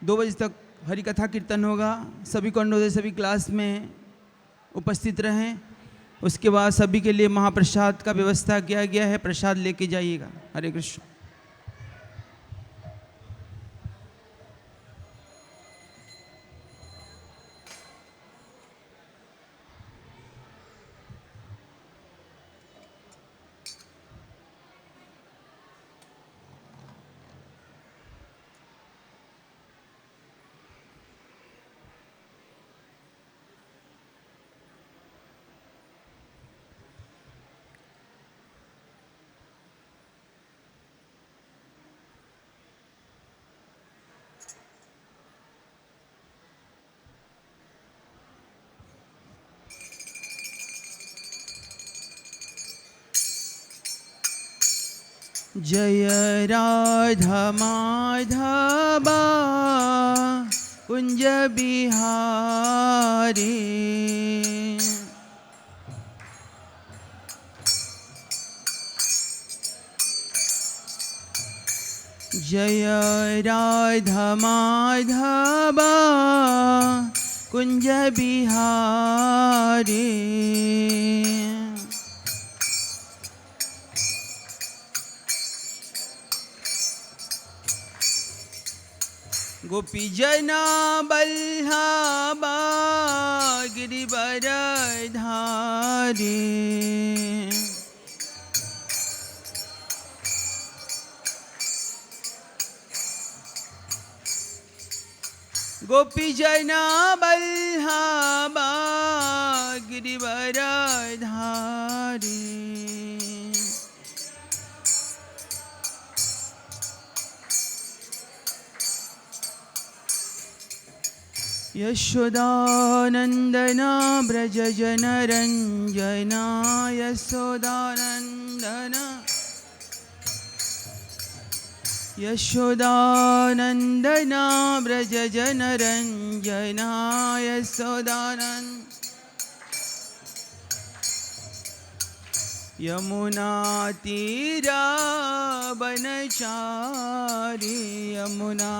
2 बजे तक हरि कथा कीर्तन होगा। सभी को अनुरोध है सभी क्लास में उपस्थित रहें। उसके बाद सभी के लिए महाप्रसाद का व्यवस्था किया गया है, प्रसाद लेके जाइएगा। हरे कृष्ण। जय राधा माधवा कुंज बिहारी। जय राधा माधवा कुंज बिहारी। गोपी जना बल्लभा गिरिवर धारी। गोपी जना बल्लभा गिरिवर धारी। यशोदानंदना ब्रज जनरंजना। यशोदानंदना यशोदानंदना ब्रज जनरंजना। यशोदानंद यमुना तीरा बनचारी। यमुना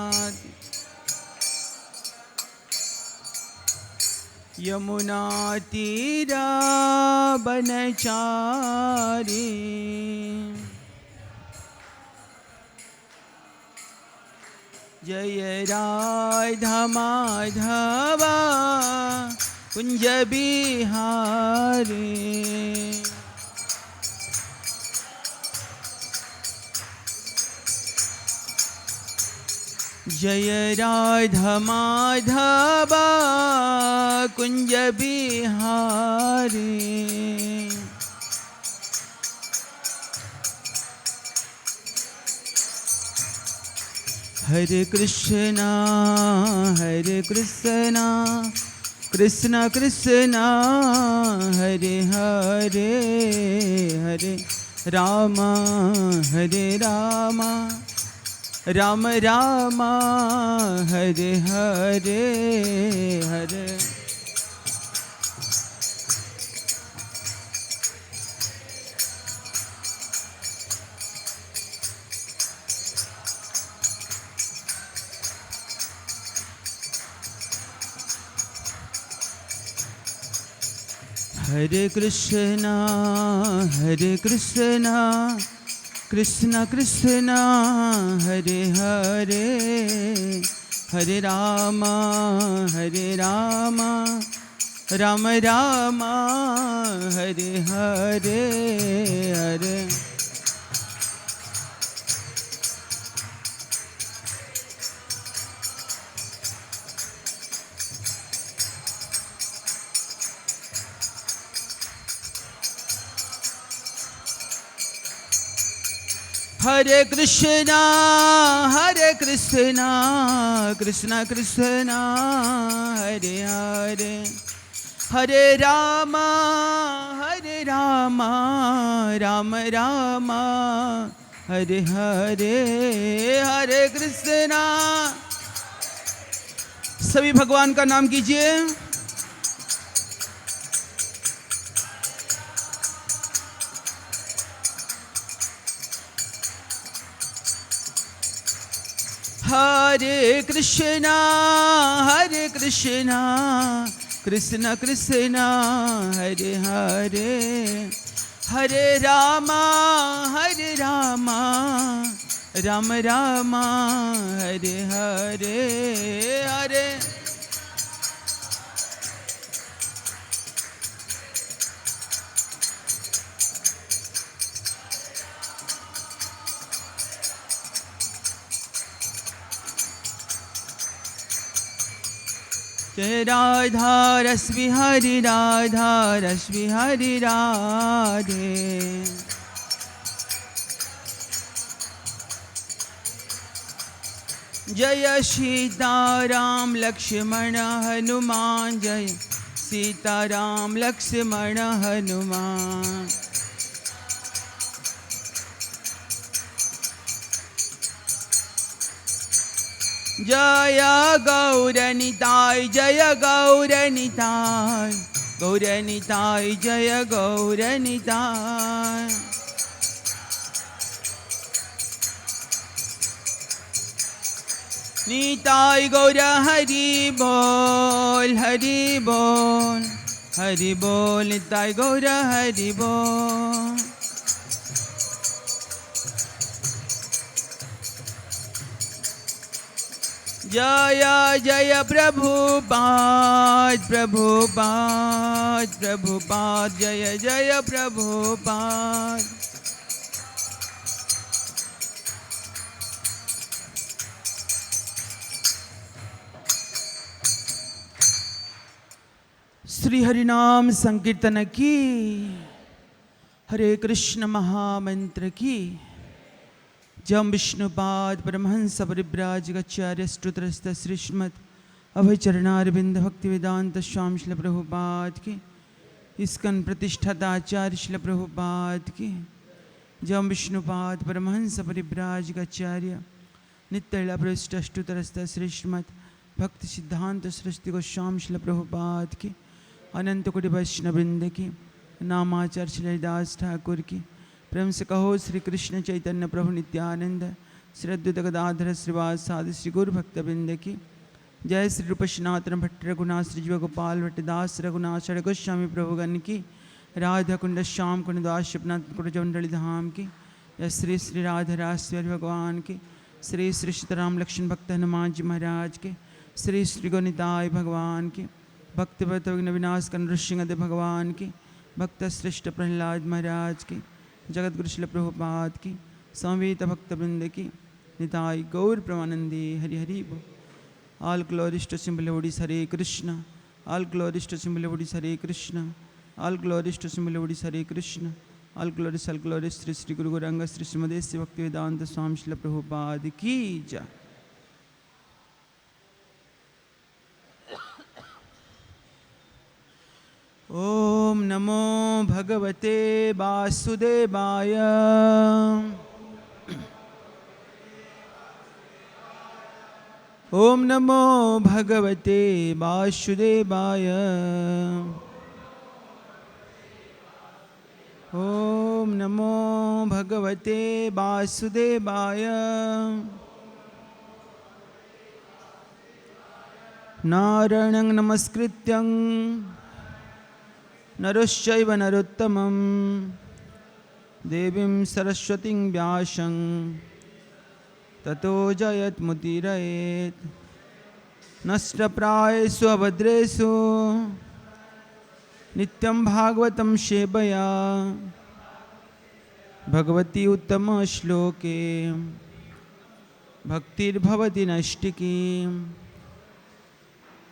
यमुना तीरा बनचारी। जय राधा माधवा कुंज बिहारी। जय राधा माधवा कुंज बिहारी। हरे कृष्णा कृष्ण कृष्ण हरे हरे, हरे राम राम राम हरे हरे, हरे हरे कृष्णा कृष्ण कृष्ण हरे हरे, हरे राम राम राम हरे हरे, हरे हरे कृष्णा कृष्ण कृष्ण हरे हरे, हरे राम राम राम हरे हरे, हरे कृष्णा। सभी भगवान का नाम कीजिए। हरे कृष्णा कृष्ण कृष्ण हरे हरे, हरे रामा राम राम हरे हरे हरे। जय राधा रश्मि हरि राधा रश्मि हरि राधे। जय सीताराम लक्ष्मण हनुमान, जय सीताराम लक्ष्मण हनुमान। जय गौरनिताय जय गौरनिताय, गौरनिताय जय गौरनिताय। निताय गौर हरि बोल हरि बोल, हरि बोल निताय गौर हरि बोल। जय जय प्रभुपाद प्रभुपाद प्रभुपाद, जय जय प्रभुपाद। श्री हरिनाम संकीर्तन की, हरे कृष्ण महामंत्र की, जम विष्णुपाद परमहंस परिव्राजकाचार्य स्तोत्रस्त श्रीमद् अभयचरणारविंद भक्ति वेदांत स्वामी श्रील प्रभुपाद की, इस्कन प्रतिष्ठाता आचार्य श्रील प्रभुपाद की, जम विष्णुपाद परमहंस परिव्राजकाचार्य नित्यलीला प्रविष्ट स्तोत्रस्त श्रीमद् भक्ति सिद्धांत सरस्वती गोस्वामी श्रील प्रभुपाद की, अनंत कोटि वैष्णववृंद की, नामाचार्य श्री हरिदास ठाकुर की। प्रेम से कहो श्री कृष्ण चैतन्य प्रभु नित्यानंद, श्री अद्वैत गदाधर श्रीवासादि श्री गुरु भक्तवृंद की। जय श्री रूप सनातन भट्ट रघुनाथ श्री जीव गोपाल भट्टदास रघुनाथ गोस्वामी प्रभुगण की। राधा कुंड श्याम कुंड दास शिवनाथ कुंड मंडली धाम की। जय श्री श्री राधा राश्वर भगवान की। श्री श्री सीताराम लक्ष्मण भक्त हनुमान जी महाराज के। श्री श्री गौनिताय भगवान की। भक्त भक्त विनाश कर नृसिंहदेव भगवान की। भक्त श्रेष्ठ प्रहलाद महाराज की। जगत गुरु श्रील प्रभुपाद की। संवेद भक्तवृंद की। निताय गौर प्रमानंदी हरि हरि बोल। All glories to simple devotees Hare Krishna. All glories to simple devotees Hare Krishna. All glories to simple devotees Hare Krishna. All glories Sri Sri Guru Gauranga Sri Srimad Sri Bhaktivedanta Swami Srila Prabhupada की जय। ओम नमो भगवते वासुदेवाय। ओम नमो भगवते वासुदेवाय। ओम नमो भगवते वासुदेवाय। नारायणं नमस्कृत्यं नरश्चैव नरोत्तमं देवीं सरस्वतीं व्यासं ततो जयत्मुदीरयेत्। नष्टप्रायेषु अभद्रेषु नित्यं भागवतं सेवया भगवती उत्तमश्लोके भक्तिर्भवति नैष्टिकी।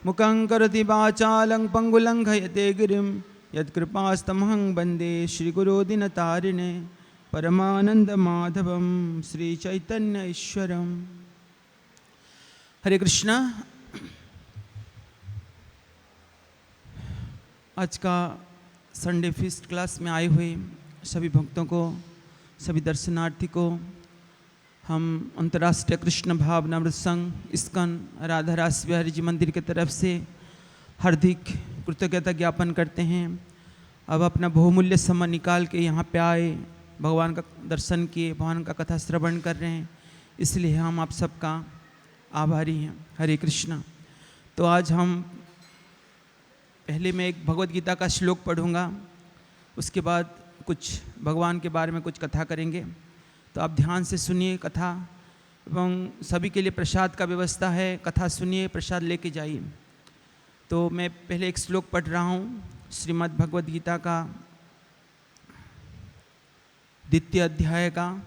मुखं करोति वाचालं पंगुलं लङ्घयते गिरिं यत्कृपास्तमहं वन्दे श्रीगुरो दीनतारिणे परमानंद माधवम श्री चैतन्य ईश्वरम। हरे कृष्णा। आज का संडे फीस्ट क्लास में आए हुए सभी भक्तों को, सभी दर्शनार्थी को हम अंतर्राष्ट्रीय कृष्ण भावनामृत संघ इस्कॉन राधा रास बिहारी जी मंदिर की तरफ से हार्दिक कृतज्ञता ज्ञापन करते हैं। अब अपना बहुमूल्य समय निकाल के यहाँ पे आए, भगवान का दर्शन किए, भगवान का कथा श्रवण कर रहे हैं, इसलिए हम आप सबका आभारी हैं। हरे कृष्णा। तो आज हम पहले मैं एक भगवद गीता का श्लोक पढ़ूंगा, उसके बाद कुछ भगवान के बारे में कुछ कथा करेंगे। तो आप ध्यान से सुनिए कथा, एवं सभी के लिए प्रसाद का व्यवस्था है, कथा सुनिए, प्रसाद लेके जाइए। तो मैं पहले एक श्लोक पढ़ रहा हूँ श्रीमद् भगवद गीता का 2 अध्याय का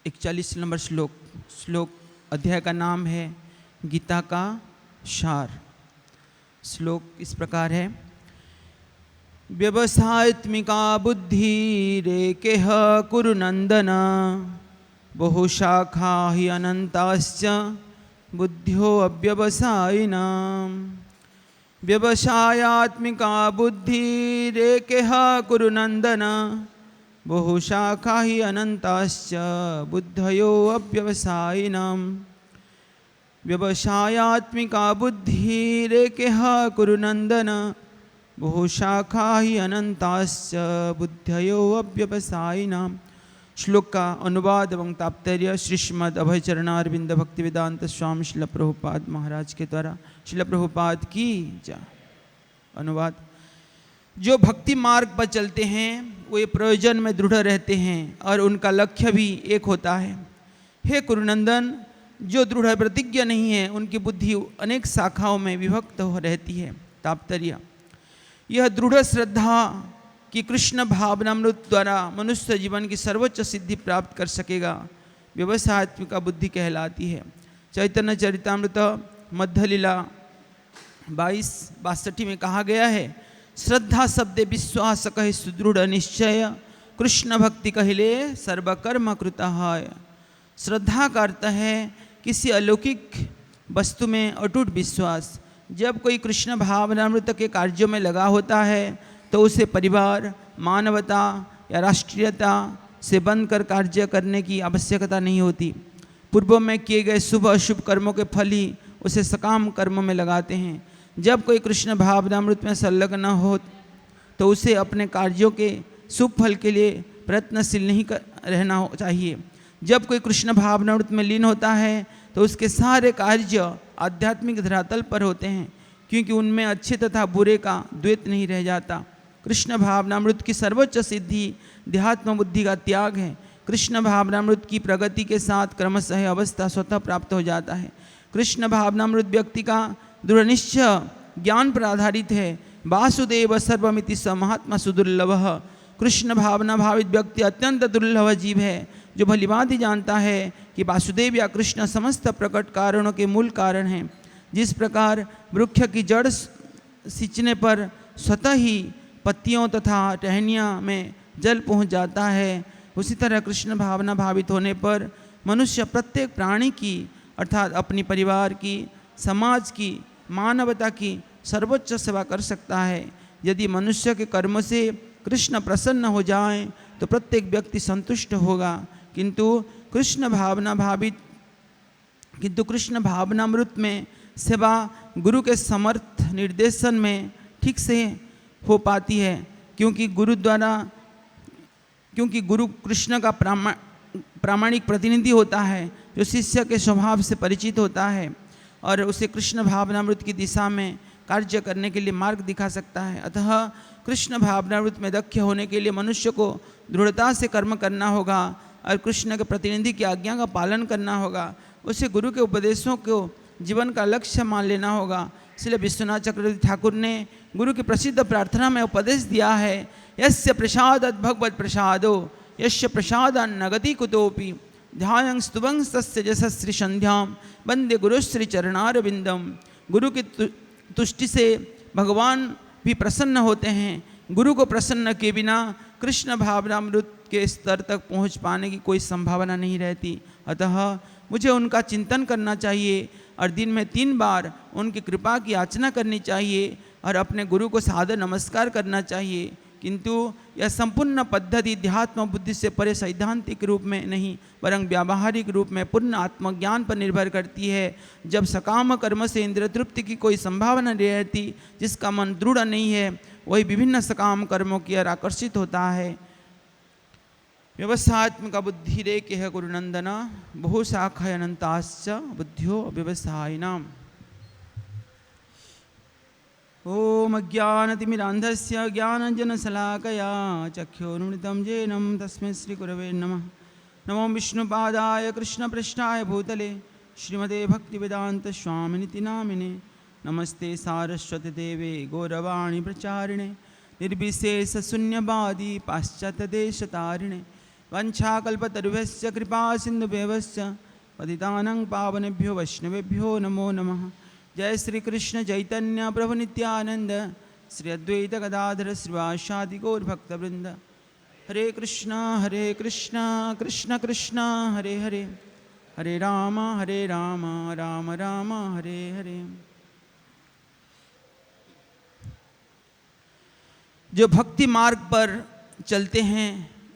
41 नंबर श्लोक अध्याय का नाम है गीता का सार। श्लोक इस प्रकार है। व्यवसायत्मिका बुद्धि रेकेह कुरु नंदन, बहुशाखा हि अनंताश्च बुद्ध्यो अव्यवसायिना। व्यवसायात्मिका बुद्धि रेकेह कुरु नंदन, बहुशाखा हि अनंताश्च बुद्धयो अव्यवसायिना। व्यवसायात्मिका बुद्धि रेकेह कुरु नंदन, बहुशाखा हि अनंताश्च बुद्धयो अव्यवसायिना। श्लोक का अनुवाद एवं तात्पर्य श्रीमद् अभयचरणारविंद भक्तिवेदांत स्वामी श्रील प्रभुपाद महाराज के द्वारा। श्रील प्रभुपाद की जय। अनुवाद। जो भक्ति मार्ग पर चलते हैं वो ये प्रयोजन में दृढ़ रहते हैं और उनका लक्ष्य भी एक होता है। हे कुरुनंदन, जो दृढ़ प्रतिज्ञा नहीं है उनकी बुद्धि अनेक शाखाओं में विभक्त हो रहती है। तात्पर्य। यह दृढ़ श्रद्धा कि कृष्ण भावनामृत द्वारा मनुष्य जीवन की सर्वोच्च सिद्धि प्राप्त कर सकेगा व्यवसायत्मिका बुद्धि कहलाती है। चैतन्य चरितामृत मध्य लीला 22-62 में कहा गया है, श्रद्धा शब्दे विश्वास कहे सुदृढ़ निश्चय, कृष्ण भक्ति कहले सर्वकर्म कृतः। श्रद्धा का अर्थ है किसी अलौकिक वस्तु में अटूट विश्वास। जब कोई कृष्ण भावनामृत के कार्यों में लगा होता है तो उसे परिवार, मानवता या राष्ट्रीयता से बनकर कार्य करने की आवश्यकता नहीं होती। पूर्व में किए गए शुभ अशुभ कर्मों के फल ही उसे सकाम कर्मों में लगाते हैं। जब कोई कृष्ण भावनामृत में संलग्न हो तो उसे अपने कार्यों के शुभ फल के लिए प्रयत्नशील नहीं रहना चाहिए। जब कोई कृष्ण भावनामृत में लीन होता है तो उसके सारे कार्य आध्यात्मिक धरातल पर होते हैं, क्योंकि उनमें अच्छे तथा बुरे का द्वैत नहीं रह जाता। कृष्ण भावनामृत की सर्वोच्च सिद्धि देहात्म बुद्धि का त्याग है। कृष्ण भावनामृत की प्रगति के साथ क्रमशः अवस्था स्वतः प्राप्त हो जाता है। कृष्ण भावनामृत व्यक्ति का दृढ़ निश्चय ज्ञान पर आधारित है। वासुदेव सर्वमिति स महात्मा सुदुर्लभ। कृष्ण भावना भावित व्यक्ति अत्यंत दुर्लभ जीव है, जो भलीभांति जानता है कि वासुदेव या कृष्ण समस्त प्रकट कारणों के मूल कारण हैं। जिस प्रकार वृक्ष की जड़ सींचने पर स्वतः ही पत्तियों तथा टहनियों में जल पहुंच जाता है, उसी तरह कृष्ण भावना भावित होने पर मनुष्य प्रत्येक प्राणी की अर्थात अपनी परिवार की, समाज की, मानवता की सर्वोच्च सेवा कर सकता है। यदि मनुष्य के कर्म से कृष्ण प्रसन्न हो जाएं तो प्रत्येक व्यक्ति संतुष्ट होगा, किंतु कृष्ण भावनामृत में सेवा गुरु के समर्थ निर्देशन में ठीक से हो पाती है, क्योंकि गुरु कृष्ण का प्रामाणिक प्रतिनिधि होता है, जो शिष्य के स्वभाव से परिचित होता है और उसे कृष्ण भावनामृत की दिशा में कार्य करने के लिए मार्ग दिखा सकता है। अतः कृष्ण भावनामृत में दक्ष होने के लिए मनुष्य को दृढ़ता से कर्म करना होगा और कृष्ण के प्रतिनिधि की आज्ञा का पालन करना होगा। उसे गुरु के उपदेशों को जीवन का लक्ष्य मान लेना होगा। इसलिए विश्वनाथ चक्रवर्ती ठाकुर ने गुरु की प्रसिद्ध प्रार्थना में उपदेश दिया है, यस्य प्रसादात् भगवत् प्रसादो यस्य प्रसादान् नगति कुतोपि, ध्यायं स्तुवं तस्य यशस्वी संध्यां वंदे गुरुश्री चरणारविंदम। गुरु की तुष्टि से भगवान भी प्रसन्न होते हैं। गुरु को प्रसन्न किए बिना कृष्ण भावनामृत के स्तर तक पहुंच पाने की कोई संभावना नहीं रहती। अतः मुझे उनका चिंतन करना चाहिए और दिन में 3 बार उनकी कृपा की याचना करनी चाहिए और अपने गुरु को सादर नमस्कार करना चाहिए। किंतु यह संपूर्ण पद्धति ध्यात्म बुद्धि से परे सैद्धांतिक रूप में नहीं, वरं व्यावहारिक रूप में पूर्ण आत्मज्ञान पर निर्भर करती है। जब सकाम कर्म से इंद्रिय तृप्ति की कोई संभावना नहीं रहती, जिसका मन दृढ़ नहीं है, वही विभिन्न सकाम कर्मों की ओर आकर्षित होता है। व्यवसायत्मक बुद्धि रेके है गुरुनंदन बहुशाखाय अनंताश्च बुद्धियो व्यवसायिनाम्। ओम अज्ञानतिमिरान्धस्य ज्ञानञ्जनशलाकया चक्षुरुन्मिलितं येन तस्मै श्रीगुरवे नमः। नमो विष्णुपादाय कृष्णपृष्ठाय भूतले श्रीमते भक्तिवेदान्तस्वामिनिति नामिने। नमस्ते सारस्वती देवे गौरवाणी प्रचारिणे निर्विशेषशून्यवादी पाश्चात्यदेशतारिणे। वंशाकल्पतरुभ्यश्च कृपा सिन्धुभ्यश्च पतितानां पावनेभ्यो वैष्णवेभ्यो नमो नमः। जय श्री कृष्ण चैतन्य प्रभु नित्यानंद श्री अद्वैत गदाधर श्रीवासादि गौर भक्तवृंद। हरे कृष्ण कृष्ण कृष्ण हरे हरे, हरे राम राम राम हरे हरे। जो भक्ति मार्ग पर चलते हैं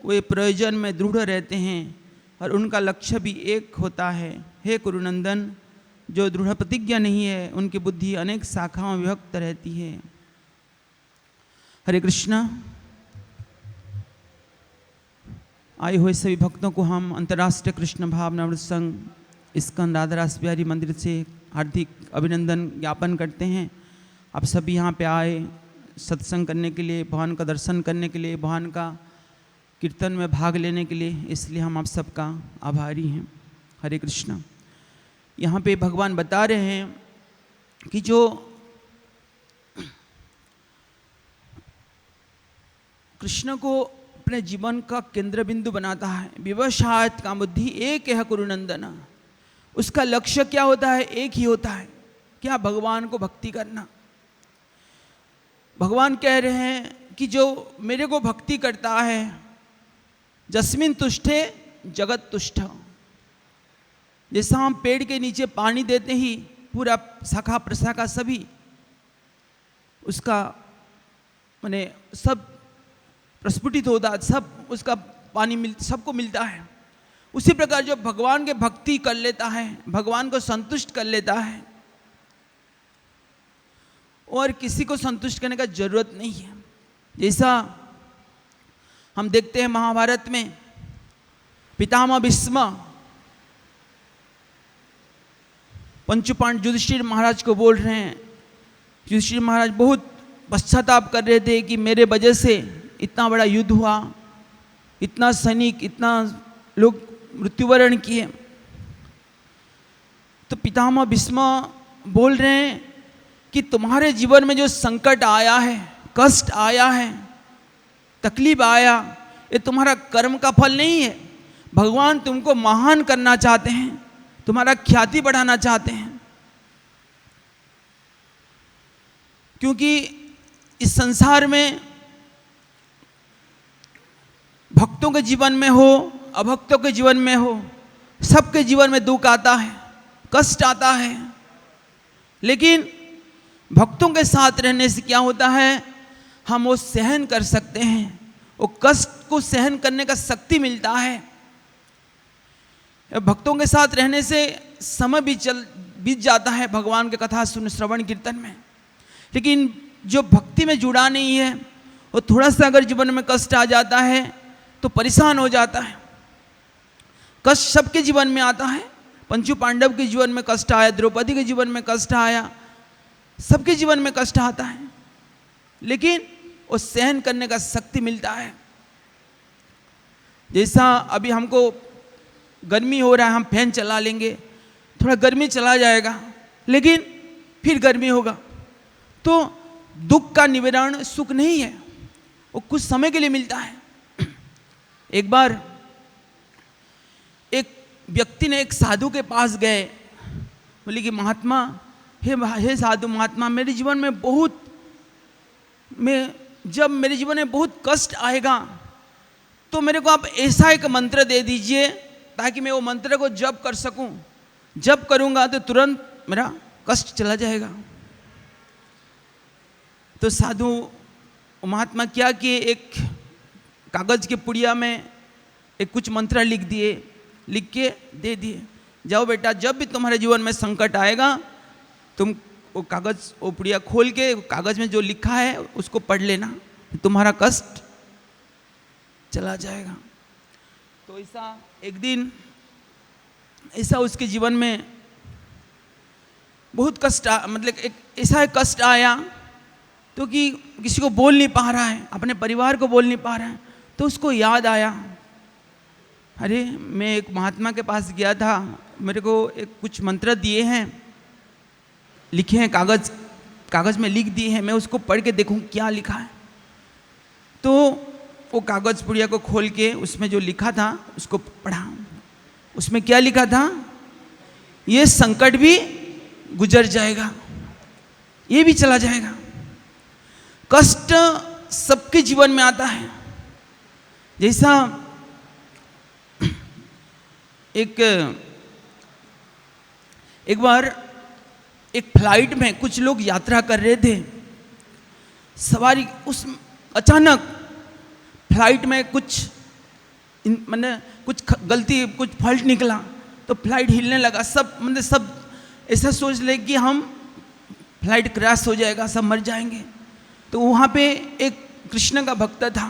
वे प्रयोजन में दृढ़ रहते हैं और उनका लक्ष्य भी एक होता है। हे कुरुनंदन, जो दृढ़ प्रतिज्ञा नहीं है उनकी बुद्धि अनेक शाखाओं में विभक्त रहती है। हरे कृष्ण। आए हुए सभी भक्तों को हम अंतर्राष्ट्रीय कृष्ण भावनामृत संघ इस्कॉन राधारास बिहारी मंदिर से हार्दिक अभिनंदन ज्ञापन करते हैं। आप सभी यहाँ पे आए सत्संग करने के लिए, भगवान का दर्शन करने के लिए, भगवान का कीर्तन में भाग लेने के लिए, इसलिए हम आप सबका आभारी हैं। हरे कृष्ण। यहाँ पे भगवान बता रहे हैं कि जो कृष्ण को अपने जीवन का केंद्र बिंदु बनाता है, विवशायत का बुद्धि एक है कुरुनंदन, उसका लक्ष्य क्या होता है? एक ही होता है, क्या? भगवान को भक्ति करना। भगवान कह रहे हैं कि जो मेरे को भक्ति करता है, जस्मिन तुष्टे जगत तुष्ट। जैसा हम पेड़ के नीचे पानी देते ही पूरा शाखा प्रशाखा सभी उसका माने सब प्रस्फुटित होता है, सब उसका पानी सबको मिलता है। उसी प्रकार जो भगवान के भक्ति कर लेता है, भगवान को संतुष्ट कर लेता है, और किसी को संतुष्ट करने का जरूरत नहीं है। जैसा हम देखते हैं महाभारत में पितामह भीष्म पंचपांडव युधिष्ठिर महाराज को बोल रहे हैं। युधिष्ठिर महाराज बहुत पश्चाताप कर रहे थे कि मेरे वजह से इतना बड़ा युद्ध हुआ, इतना सैनिक, इतना लोग मृत्युवरण किए। तो पितामह भीष्म बोल रहे हैं कि तुम्हारे जीवन में जो संकट आया है, कष्ट आया है, तकलीफ आया, ये तुम्हारा कर्म का फल नहीं है। भगवान तुमको महान करना चाहते हैं, तुम्हारा ख्याति बढ़ाना चाहते हैं। क्योंकि इस संसार में भक्तों के जीवन में हो, अभक्तों के जीवन में हो, सबके जीवन में दुख आता है, कष्ट आता है। लेकिन भक्तों के साथ रहने से क्या होता है? हम वो सहन कर सकते हैं, वो कष्ट को सहन करने का शक्ति मिलता है। भक्तों के साथ रहने से समय भी बीत जाता है भगवान के कथा सुन श्रवण कीर्तन में। लेकिन जो भक्ति में जुड़ा नहीं है, वो थोड़ा सा अगर जीवन में कष्ट आ जाता है तो परेशान हो जाता है। कष्ट सबके जीवन में आता है। पंचु पांडव के जीवन में कष्ट आया, द्रौपदी के जीवन में कष्ट आया, सबके जीवन में कष्ट आता है, लेकिन वो सहन करने का शक्ति मिलता है। जैसा अभी हमको गर्मी हो रहा है, हम फैन चला लेंगे, थोड़ा गर्मी चला जाएगा, लेकिन फिर गर्मी होगा। तो दुख का निवारण सुख नहीं है, वो कुछ समय के लिए मिलता है। एक बार एक व्यक्ति ने एक साधु के पास गए, बोले कि महात्मा, हे साधु महात्मा, मेरे जीवन में जब मेरे जीवन में बहुत कष्ट आएगा तो मेरे को आप ऐसा एक मंत्र दे दीजिए ताकि मैं वो मंत्र को जप कर सकूं। जप करूंगा तो तुरंत मेरा कष्ट चला जाएगा। तो साधु महात्मा क्या किए, एक कागज के पुड़िया में एक कुछ मंत्र लिख दिए, लिख के दे दिए, जाओ बेटा, जब भी तुम्हारे जीवन में संकट आएगा तुम वो कागज, वो पुड़िया खोल के कागज में जो लिखा है उसको पढ़ लेना, तुम्हारा कष्ट चला जाएगा। तो ऐसा एक दिन ऐसा उसके जीवन में बहुत कष्ट मतलब एक ऐसा कष्ट आया तो कि किसी को बोल नहीं पा रहा है, अपने परिवार को बोल नहीं पा रहा है। तो उसको याद आया, अरे मैं एक महात्मा के पास गया था, मेरे को एक कुछ मंत्र दिए हैं, लिखे हैं, कागज़ में लिख दिए हैं, मैं उसको पढ़ के देखूं क्या लिखा है। तो वो कागज़ पुड़िया को खोल के उसमें जो लिखा था उसको पढ़ा। उसमें क्या लिखा था, ये संकट भी गुजर जाएगा, ये भी चला जाएगा। कष्ट सबके जीवन में आता है। जैसा एक बार एक फ्लाइट में कुछ लोग यात्रा कर रहे थे, सवारी उस अचानक फ्लाइट में कुछ मैंने कुछ गलती, कुछ फॉल्ट निकला तो फ्लाइट हिलने लगा। सब ऐसा सोच ले कि हम फ्लाइट क्रैश हो जाएगा, सब मर जाएंगे। तो वहाँ पे एक कृष्ण का भक्त था,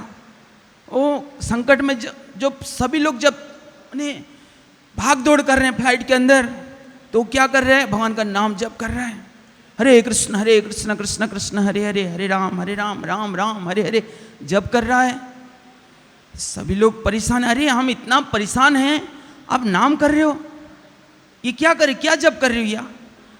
वो संकट में जो सभी लोग जब उन्हें भाग दौड़ कर रहे हैं फ्लाइट के अंदर, तो क्या कर रहे हैं, भगवान का नाम जप कर रहे हैं, हरे कृष्ण कृष्ण कृष्ण हरे हरे, हरे राम राम राम हरे हरे जप कर रहा है। सभी लोग परेशान, अरे हम इतना परेशान हैं, आप नाम कर रहे हो, ये क्या करे, क्या जप कर रहे हो? या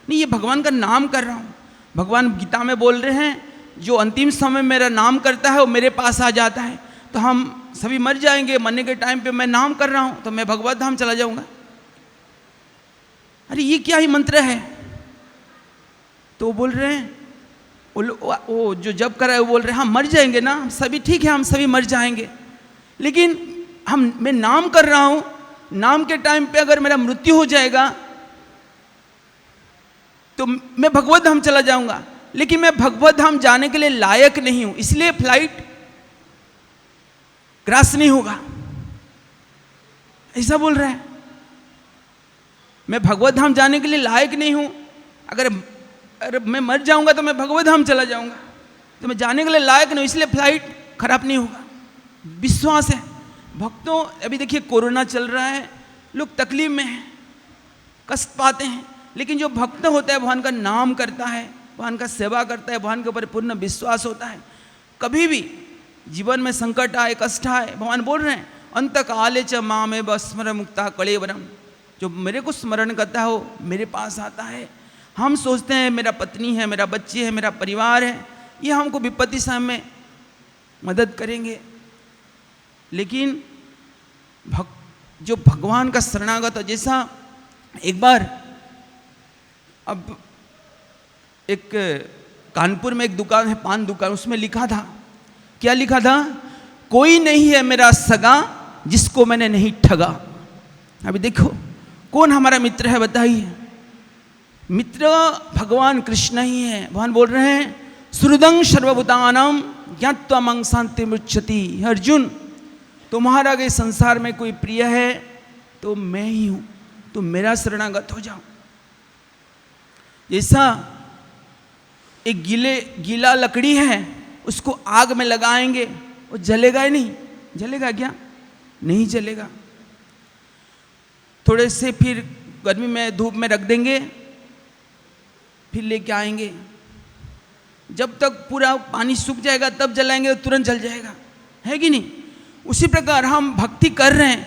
नहीं, ये भगवान का नाम कर रहा हूँ। भगवान गीता में बोल रहे हैं, जो अंतिम समय मेरा नाम करता है वो मेरे पास आ जाता है। तो हम सभी मर जाएंगे, मरने के टाइम पे मैं नाम कर रहा हूँ तो मैं भगवत धाम चला जाऊँगा। अरे ये क्या ही मंत्र है? तो बोल रहे हैं, वो जो जप कर रहा है वो बोल रहे हैं, हम मर जाएंगे ना, हम सभी ठीक है, हम सभी मर जाएंगे, लेकिन मैं नाम कर रहा हूँ, नाम के टाइम पे अगर मेरा मृत्यु हो जाएगा तो मैं भगवत धाम चला जाऊंगा, लेकिन मैं भगवत धाम जाने के लिए लायक नहीं हूं, इसलिए फ्लाइट क्रैश नहीं होगा, ऐसा बोल रहा है। मैं भगवत धाम जाने के लिए लायक नहीं हूं, अगर मैं मर जाऊंगा तो मैं भगवत धाम चला जाऊंगा, तो मैं जाने के लिए लायक नहीं, इसलिए फ्लाइट खराब नहीं होगा। विश्वास है भक्तों। अभी देखिए कोरोना चल रहा है, लोग तकलीफ में हैं, कष्ट पाते हैं, लेकिन जो भक्त होता है भगवान का नाम करता है, भगवान का सेवा करता है, भगवान के ऊपर पूर्ण विश्वास होता है, कभी भी जीवन में संकट आए, कष्ट आए, भगवान बोल रहे हैं अंत काले च मामे स्मर मुक्ता कलेवरम, जो मेरे को स्मरण करता हो मेरे पास आता है। हम सोचते हैं मेरा पत्नी है, मेरा बच्चे है, मेरा परिवार है, ये हमको विपत्ति समय में मदद करेंगे, लेकिन जो भगवान का शरणागत हो, जैसा एक बार अब एक कानपुर में एक दुकान है, पान दुकान, उसमें लिखा था, क्या लिखा था, कोई नहीं है मेरा सगा जिसको मैंने नहीं ठगा। अभी देखो कौन हमारा मित्र है बताइए, मित्र भगवान कृष्ण ही है। भगवान बोल रहे हैं सुहृदं सर्वभूतानां ज्ञात्वा मं शान्ति मुच्यति। अर्जुन तुम्हारा अगर संसार में कोई प्रिय है तो मैं ही हूं, तो मेरा शरणागत हो जाओ। जैसा एक गीला लकड़ी है, उसको आग में लगाएंगे वो जलेगा ही नहीं, जलेगा क्या? नहीं जलेगा। थोड़े से फिर गर्मी में धूप में रख देंगे, फिर लेके आएंगे, जब तक पूरा पानी सूख जाएगा तब जलाएंगे तो तुरंत जल जाएगा, है कि नहीं? उसी प्रकार हम भक्ति कर रहे हैं,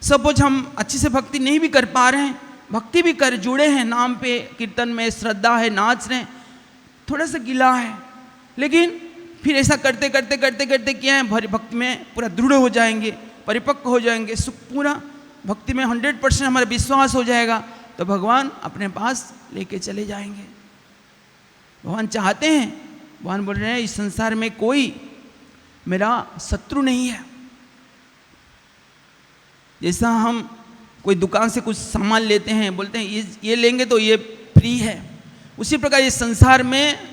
सपोज हम अच्छे से भक्ति नहीं भी कर पा रहे हैं, भक्ति भी कर जुड़े हैं, नाम पे कीर्तन में श्रद्धा है, नाच रहे हैं, थोड़ा सा गिला है, लेकिन फिर ऐसा करते करते करते करते क्या है, भक्ति में पूरा दृढ़ हो जाएंगे, परिपक्व हो जाएंगे, पूरा भक्ति में 100% हमारा विश्वास हो जाएगा, तो भगवान अपने पास लेके चले जाएंगे। भगवान चाहते हैं, भगवान बोल रहे हैं इस संसार में कोई मेरा शत्रु नहीं है। जैसा हम कोई दुकान से कुछ सामान लेते हैं, बोलते हैं ये लेंगे तो ये फ्री है, उसी प्रकार ये संसार में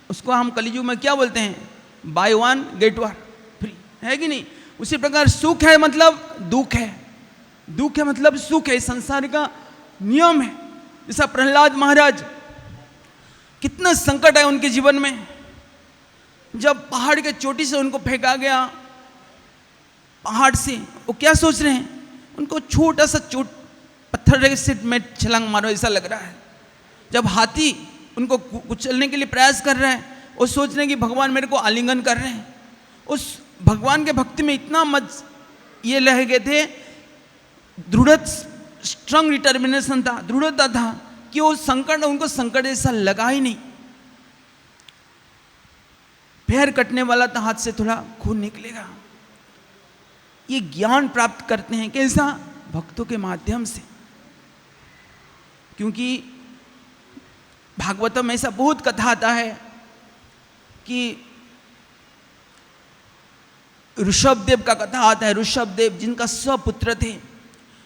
उसको हम कलियुग में क्या बोलते हैं, by one get one free, है कि नहीं? उसी प्रकार सुख है मतलब दुख है, दुख है मतलब सुख है, संसार का नियम है। जैसा प्रहलाद महाराज, कितना संकट है उनके जीवन में, जब पहाड़ के चोटी से उनको फेंका गया, पहाड़ से, वो क्या सोच रहे हैं, उनको छोटा सा चोट पत्थर से में छलांग मारो ऐसा लग रहा है। जब हाथी उनको कुचलने के लिए प्रयास कर रहा है, वो सोच रहे हैं कि भगवान मेरे को आलिंगन कर रहे हैं। उस भगवान के भक्ति में इतना ये लह गए थे, दृढ़ स्ट्रांग डिटर्मिनेशन था, दृढ़ता था कि वो संकट, उनको संकट ऐसा लगा ही नहीं। पैर कटने वाला था, हाथ से थोड़ा खून निकलेगा। ये ज्ञान प्राप्त करते हैं कैसा? भक्तों के माध्यम से। क्योंकि भागवतम में ऐसा बहुत कथा आता है कि ऋषभदेव का कथा आता है। ऋषभदेव जिनका स्वपुत्र थे,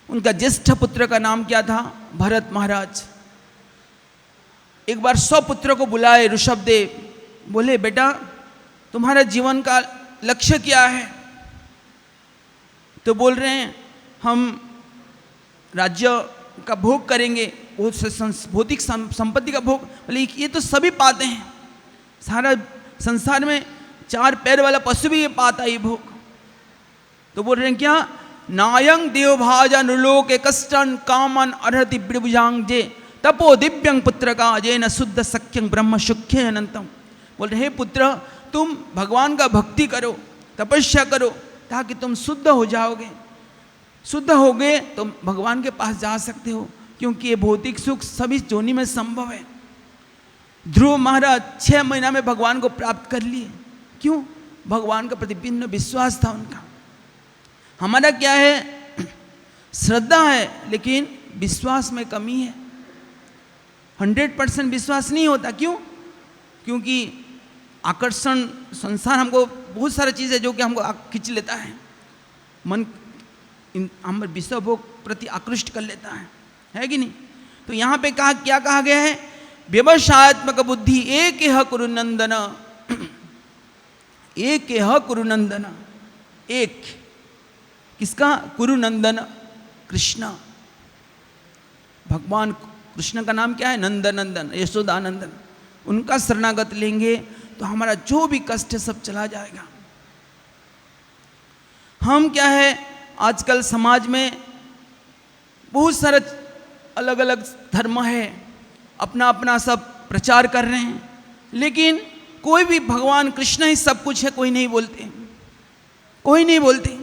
उनका ज्येष्ठ पुत्र का नाम क्या था? भरत महाराज। एक बार स्वपुत्र को बुलाए ऋषभदेव, बोले बेटा तुम्हारा जीवन का लक्ष्य क्या है? तो बोल रहे हैं हम राज्य का भोग करेंगे, भौतिक संपत्ति का भोग। बोले ये तो सभी पाते हैं, सारा संसार में 4 पैर वाला पशु भी ये पाता है ये भोग। तो बोल रहे हैं क्या? नायं देवभाजा नृलोके कष्टन कामन अर्हति विभुजांग जे तपो दिव्यंग पुत्र का जे न शुद्ध सख्यं ब्रह्म सुख्य अनंतम। बोल रहे हैं पुत्र तुम भगवान का भक्ति करो, तपस्या करो, ताकि तुम शुद्ध हो जाओगे। शुद्ध हो गए तो भगवान के पास जा सकते हो, क्योंकि ये भौतिक सुख सभी जोनी में संभव है। ध्रुव महाराज 6 महीना में भगवान को प्राप्त कर लिए। क्यों? भगवान का प्रति भिन्न विश्वास था उनका। हमारा क्या है? श्रद्धा है लेकिन विश्वास में कमी है। 100% विश्वास नहीं होता। क्यों? क्योंकि आकर्षण, संसार हमको बहुत सारी चीज़ है जो कि हमको खींच लेता है, मन हम विश्व भोग प्रति आकृष्ट कर लेता है कि नहीं? तो यहाँ पे क्या कहा गया है? व्यवसायत्मक बुद्धि एक यह कुरुनंदन, एक यह कुरुनंदन। एक किसका? कुरुनंदन, कृष्ण। भगवान कृष्ण का नाम क्या है? नंदनंदन, यशोदानंदन। उनका शरणागत लेंगे तो हमारा जो भी कष्ट है सब चला जाएगा। हम क्या है, आजकल समाज में बहुत सारे अलग अलग धर्म है, अपना अपना सब प्रचार कर रहे हैं, लेकिन कोई भी भगवान कृष्ण ही सब कुछ है कोई नहीं बोलते, कोई नहीं बोलते।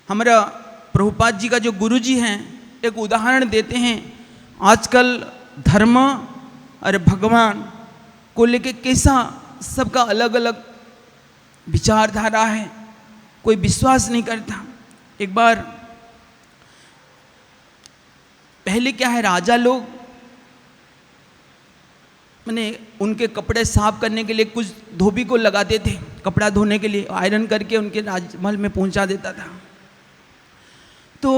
हमारा प्रभुपाद जी का जो गुरुजी हैं एक उदाहरण देते हैं। आजकल धर्म और भगवान को लेके कैसा सबका अलग अलग विचारधारा है, कोई विश्वास नहीं करता। एक बार पहले क्या है, राजा लोग मैंने उनके कपड़े साफ करने के लिए कुछ धोबी को लगाते थे, कपड़ा धोने के लिए आयरन करके उनके राजमहल में पहुंचा देता था। तो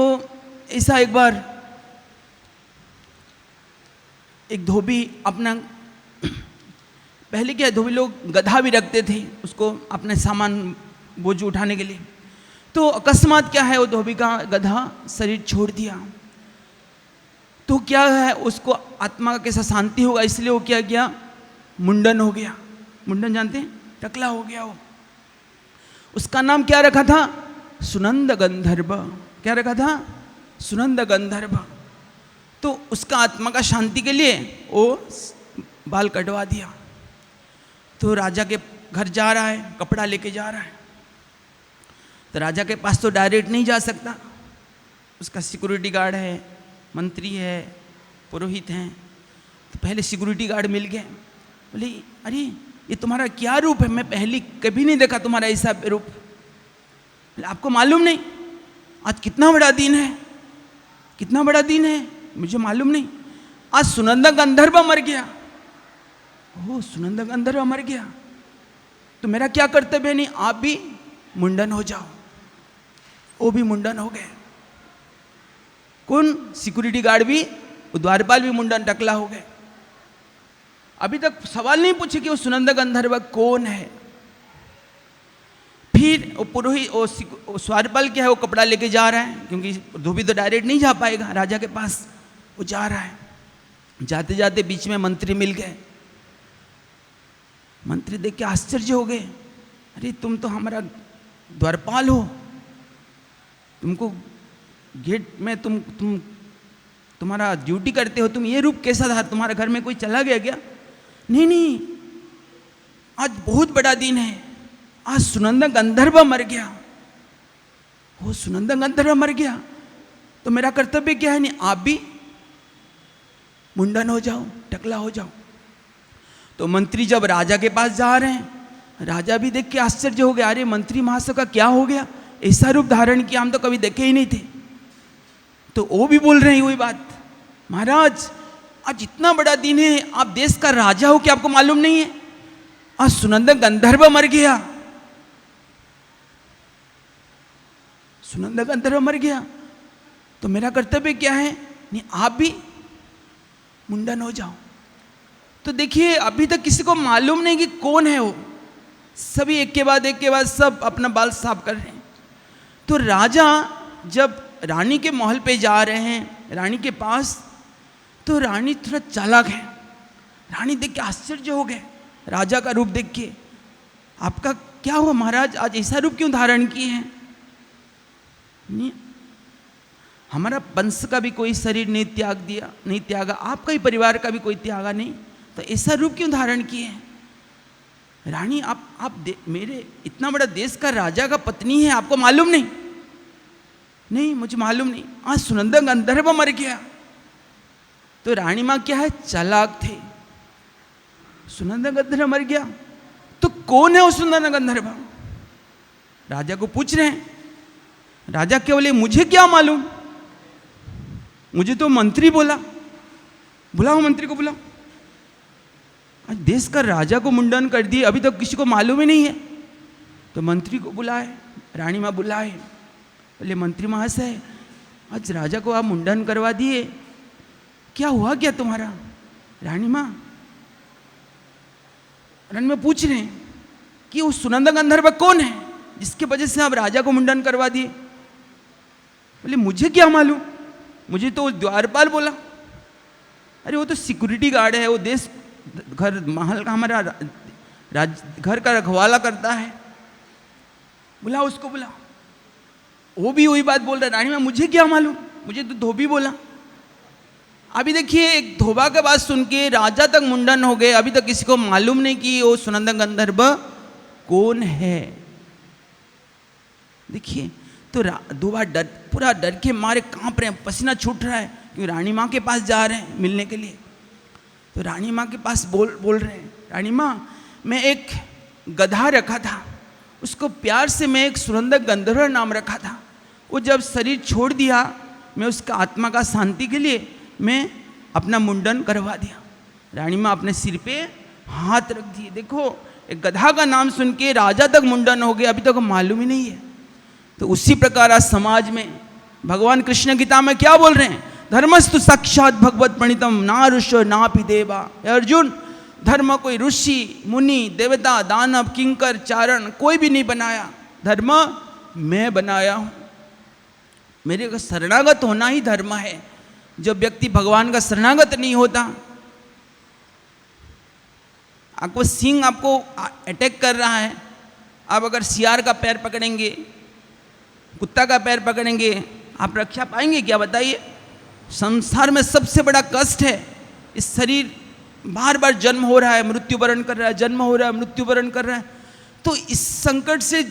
ऐसा एक बार एक धोबी अपना, पहले क्या धोबी लोग गधा भी रखते थे उसको अपने सामान बोझ उठाने के लिए। तो अकस्मात क्या है, वो धोबी का गधा शरीर छोड़ दिया। तो क्या है, उसको आत्मा का कैसा शांति होगा, इसलिए वो क्या किया, मुंडन हो गया। मुंडन जानते हैं? टकला हो गया वो। उसका नाम क्या रखा था? सुनंद गंधर्व। क्या रखा था? सुनंद गंधर्व। तो उसका आत्मा का शांति के लिए वो बाल कटवा दिया। तो राजा के घर जा रहा है, कपड़ा लेके जा रहा है। तो राजा के पास तो डायरेक्ट नहीं जा सकता, उसका सिक्योरिटी गार्ड है, मंत्री है, पुरोहित हैं। तो पहले सिक्योरिटी गार्ड मिल गए, बोले अरे ये तुम्हारा क्या रूप है, मैं पहले कभी नहीं देखा तुम्हारा ऐसा रूप। बोले आपको मालूम नहीं आज कितना बड़ा दिन है, कितना बड़ा दिन है, मुझे मालूम नहीं। आज सुनंद गंधर्व मर गया। ओह सुनंद गंधर्व मर गया, तो मेरा क्या कर्तव्य? नहीं, आप भी मुंडन हो जाओ। वो भी मुंडन हो गए। कौन? सिक्योरिटी गार्ड भी, द्वारपाल भी मुंडन टकला हो गए। अभी तक सवाल नहीं पूछे कि वो सुनंद गंधर्व कौन है। फिर वो पुरोहित, वो द्वारपाल क्या है, वो कपड़ा लेके जा रहा है, क्योंकि धोबी तो डायरेक्ट नहीं जा पाएगा राजा के पास। वो जा रहा है, जाते जाते बीच में मंत्री मिल गए। मंत्री देख के आश्चर्य हो गए, अरे तुम तो हमारा द्वारपाल हो, तुमको गेट में तुम्हारा ड्यूटी करते हो, तुम ये रूप कैसा था? तुम्हारे घर में कोई चला गया क्या? नहीं नहीं, आज बहुत बड़ा दिन है, आज सुनंदा गंधर्व मर गया। वो सुनंदा गंधर्व मर गया तो मेरा कर्तव्य क्या है? नहीं, आप भी मुंडन हो जाओ, टकला हो जाओ। तो मंत्री जब राजा के पास जा रहे हैं, राजा भी देख के आश्चर्य हो गया, अरे मंत्री महाशय का क्या हो गया, ऐसा रूप धारण किया, हम तो कभी देखे ही नहीं थे। तो वो भी बोल रहे हैं वही बात, महाराज आज इतना बड़ा दिन है, आप देश का राजा हो, क्या आपको मालूम नहीं है? आज सुनंदा गंधर्व मर गया, सुनंदा गंधर्व मर गया, तो मेरा कर्तव्य क्या है? नहीं, आप भी मुंडन हो जाओ। तो देखिए अभी तक किसी को मालूम नहीं कि कौन है वो, सभी एक के बाद सब अपना बाल साफ कर रहे हैं। तो राजा जब रानी के महल पे जा रहे हैं, रानी के पास, तो रानी थोड़ा चालाक है। रानी देख के आश्चर्य हो गए राजा का रूप देख के, आपका क्या हुआ महाराज, आज ऐसा रूप क्यों धारण किए हैं? नहीं, हमारा वंश का भी कोई शरीर नहीं त्यागा, आपका ही परिवार का भी कोई त्यागा नहीं, तो ऐसा रूप क्यों धारण किए हैं? रानी आप मेरे इतना बड़ा देश का राजा का पत्नी है, आपको मालूम नहीं? नहीं, मुझे मालूम नहीं, आज सुनंदा गंधर्व मर गया। तो रानी माँ क्या है, चालाक थे, सुनंदा गंधर्व मर गया, तो कौन है वो सुनंदा गंधर्व? राजा को पूछ रहे हैं। राजा क्या बोले, मुझे क्या मालूम, मुझे तो मंत्री बोला, बुलाओ मंत्री को बुलाओ। आज देश का राजा को मुंडन कर दिए, अभी तक किसी को मालूम ही नहीं है। तो मंत्री को बुलाए, रानी माँ बुलाए, बोले मंत्री महाशय आज राजा को आप मुंडन करवा दिए, क्या हुआ क्या तुम्हारा? रानी माँ पूछ रहे हैं कि वो सुनंदा गंधर्व कौन है जिसके वजह से आप राजा को मुंडन करवा दिए? बोले मुझे क्या मालूम, मुझे तो द्वारपाल बोला। अरे वो तो सिक्योरिटी गार्ड है, वो देश घर महल का हमारा घर का रखवाला करता है, बुला उसको बुला। वो भी वही बात बोल रहा है, रानी माँ मुझे क्या मालूम, मुझे तो धोबी बोला। अभी देखिए एक धोबा के बात सुन के राजा तक मुंडन हो गए, अभी तक किसी को मालूम नहीं कि वो सुनंदा गंधर्व कौन है। देखिए तो धोबा पूरा डर के मारे कांप रहे हैं, पसीना छूट रहा है, क्योंकि रानी माँ के पास जा रहे हैं मिलने के लिए। तो रानी माँ के पास बोल रहे हैं, रानी माँ मैं एक गधा रखा था, उसको प्यार से मैं एक सुनंदा गंधर्व नाम रखा था, वो जब शरीर छोड़ दिया, मैं उसका आत्मा का शांति के लिए मैं अपना मुंडन करवा दिया। रानी माँ अपने सिर पे हाथ रख दिए। देखो एक गधा का नाम सुन के राजा तक मुंडन हो गया, अभी तक मालूम ही नहीं है। तो उसी प्रकार आज समाज में भगवान कृष्ण गीता में क्या बोल रहे हैं, धर्मस्तु साक्षात भगवत प्रणीतम ना ऋषो ना पि देवा। अर्जुन धर्म कोई ऋषि मुनि देवता दानव किंकर चारण कोई भी नहीं बनाया, धर्म मैं बनाया हूँ। मेरे का शरणागत होना ही धर्म है। जब व्यक्ति भगवान का शरणागत नहीं होता, आपको सिंह आपको अटैक कर रहा है, आप अगर सियार का पैर पकड़ेंगे, कुत्ता का पैर पकड़ेंगे, आप रक्षा पाएंगे क्या? बताइए। संसार में सबसे बड़ा कष्ट है, इस शरीर बार बार जन्म हो रहा है, मृत्युवरण कर रहा है, जन्म हो रहा है, मृत्युवरण कर रहा है। तो इस संकट से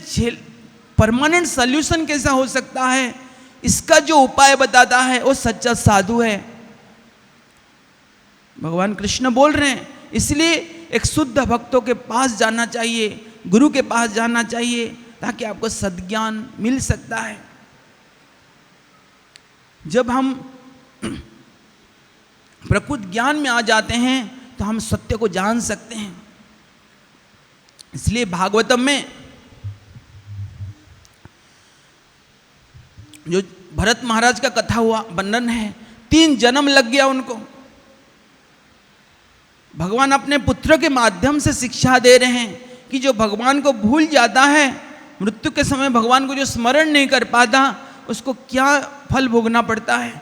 परमानेंट सल्यूशन कैसा हो सकता है, इसका जो उपाय बताता है वो सच्चा साधु है। भगवान कृष्ण बोल रहे हैं, इसलिए एक शुद्ध भक्तों के पास जाना चाहिए, गुरु के पास जाना चाहिए, ताकि आपको सद्ज्ञान मिल सकता है। जब हम प्रकृत ज्ञान में आ जाते हैं तो हम सत्य को जान सकते हैं। इसलिए भागवतम में जो भरत महाराज का कथा हुआ वर्णन है, 3 जन्म लग गया उनको। भगवान अपने पुत्र के माध्यम से शिक्षा दे रहे हैं कि जो भगवान को भूल जाता है, मृत्यु के समय भगवान को जो स्मरण नहीं कर पाता, उसको क्या फल भोगना पड़ता है।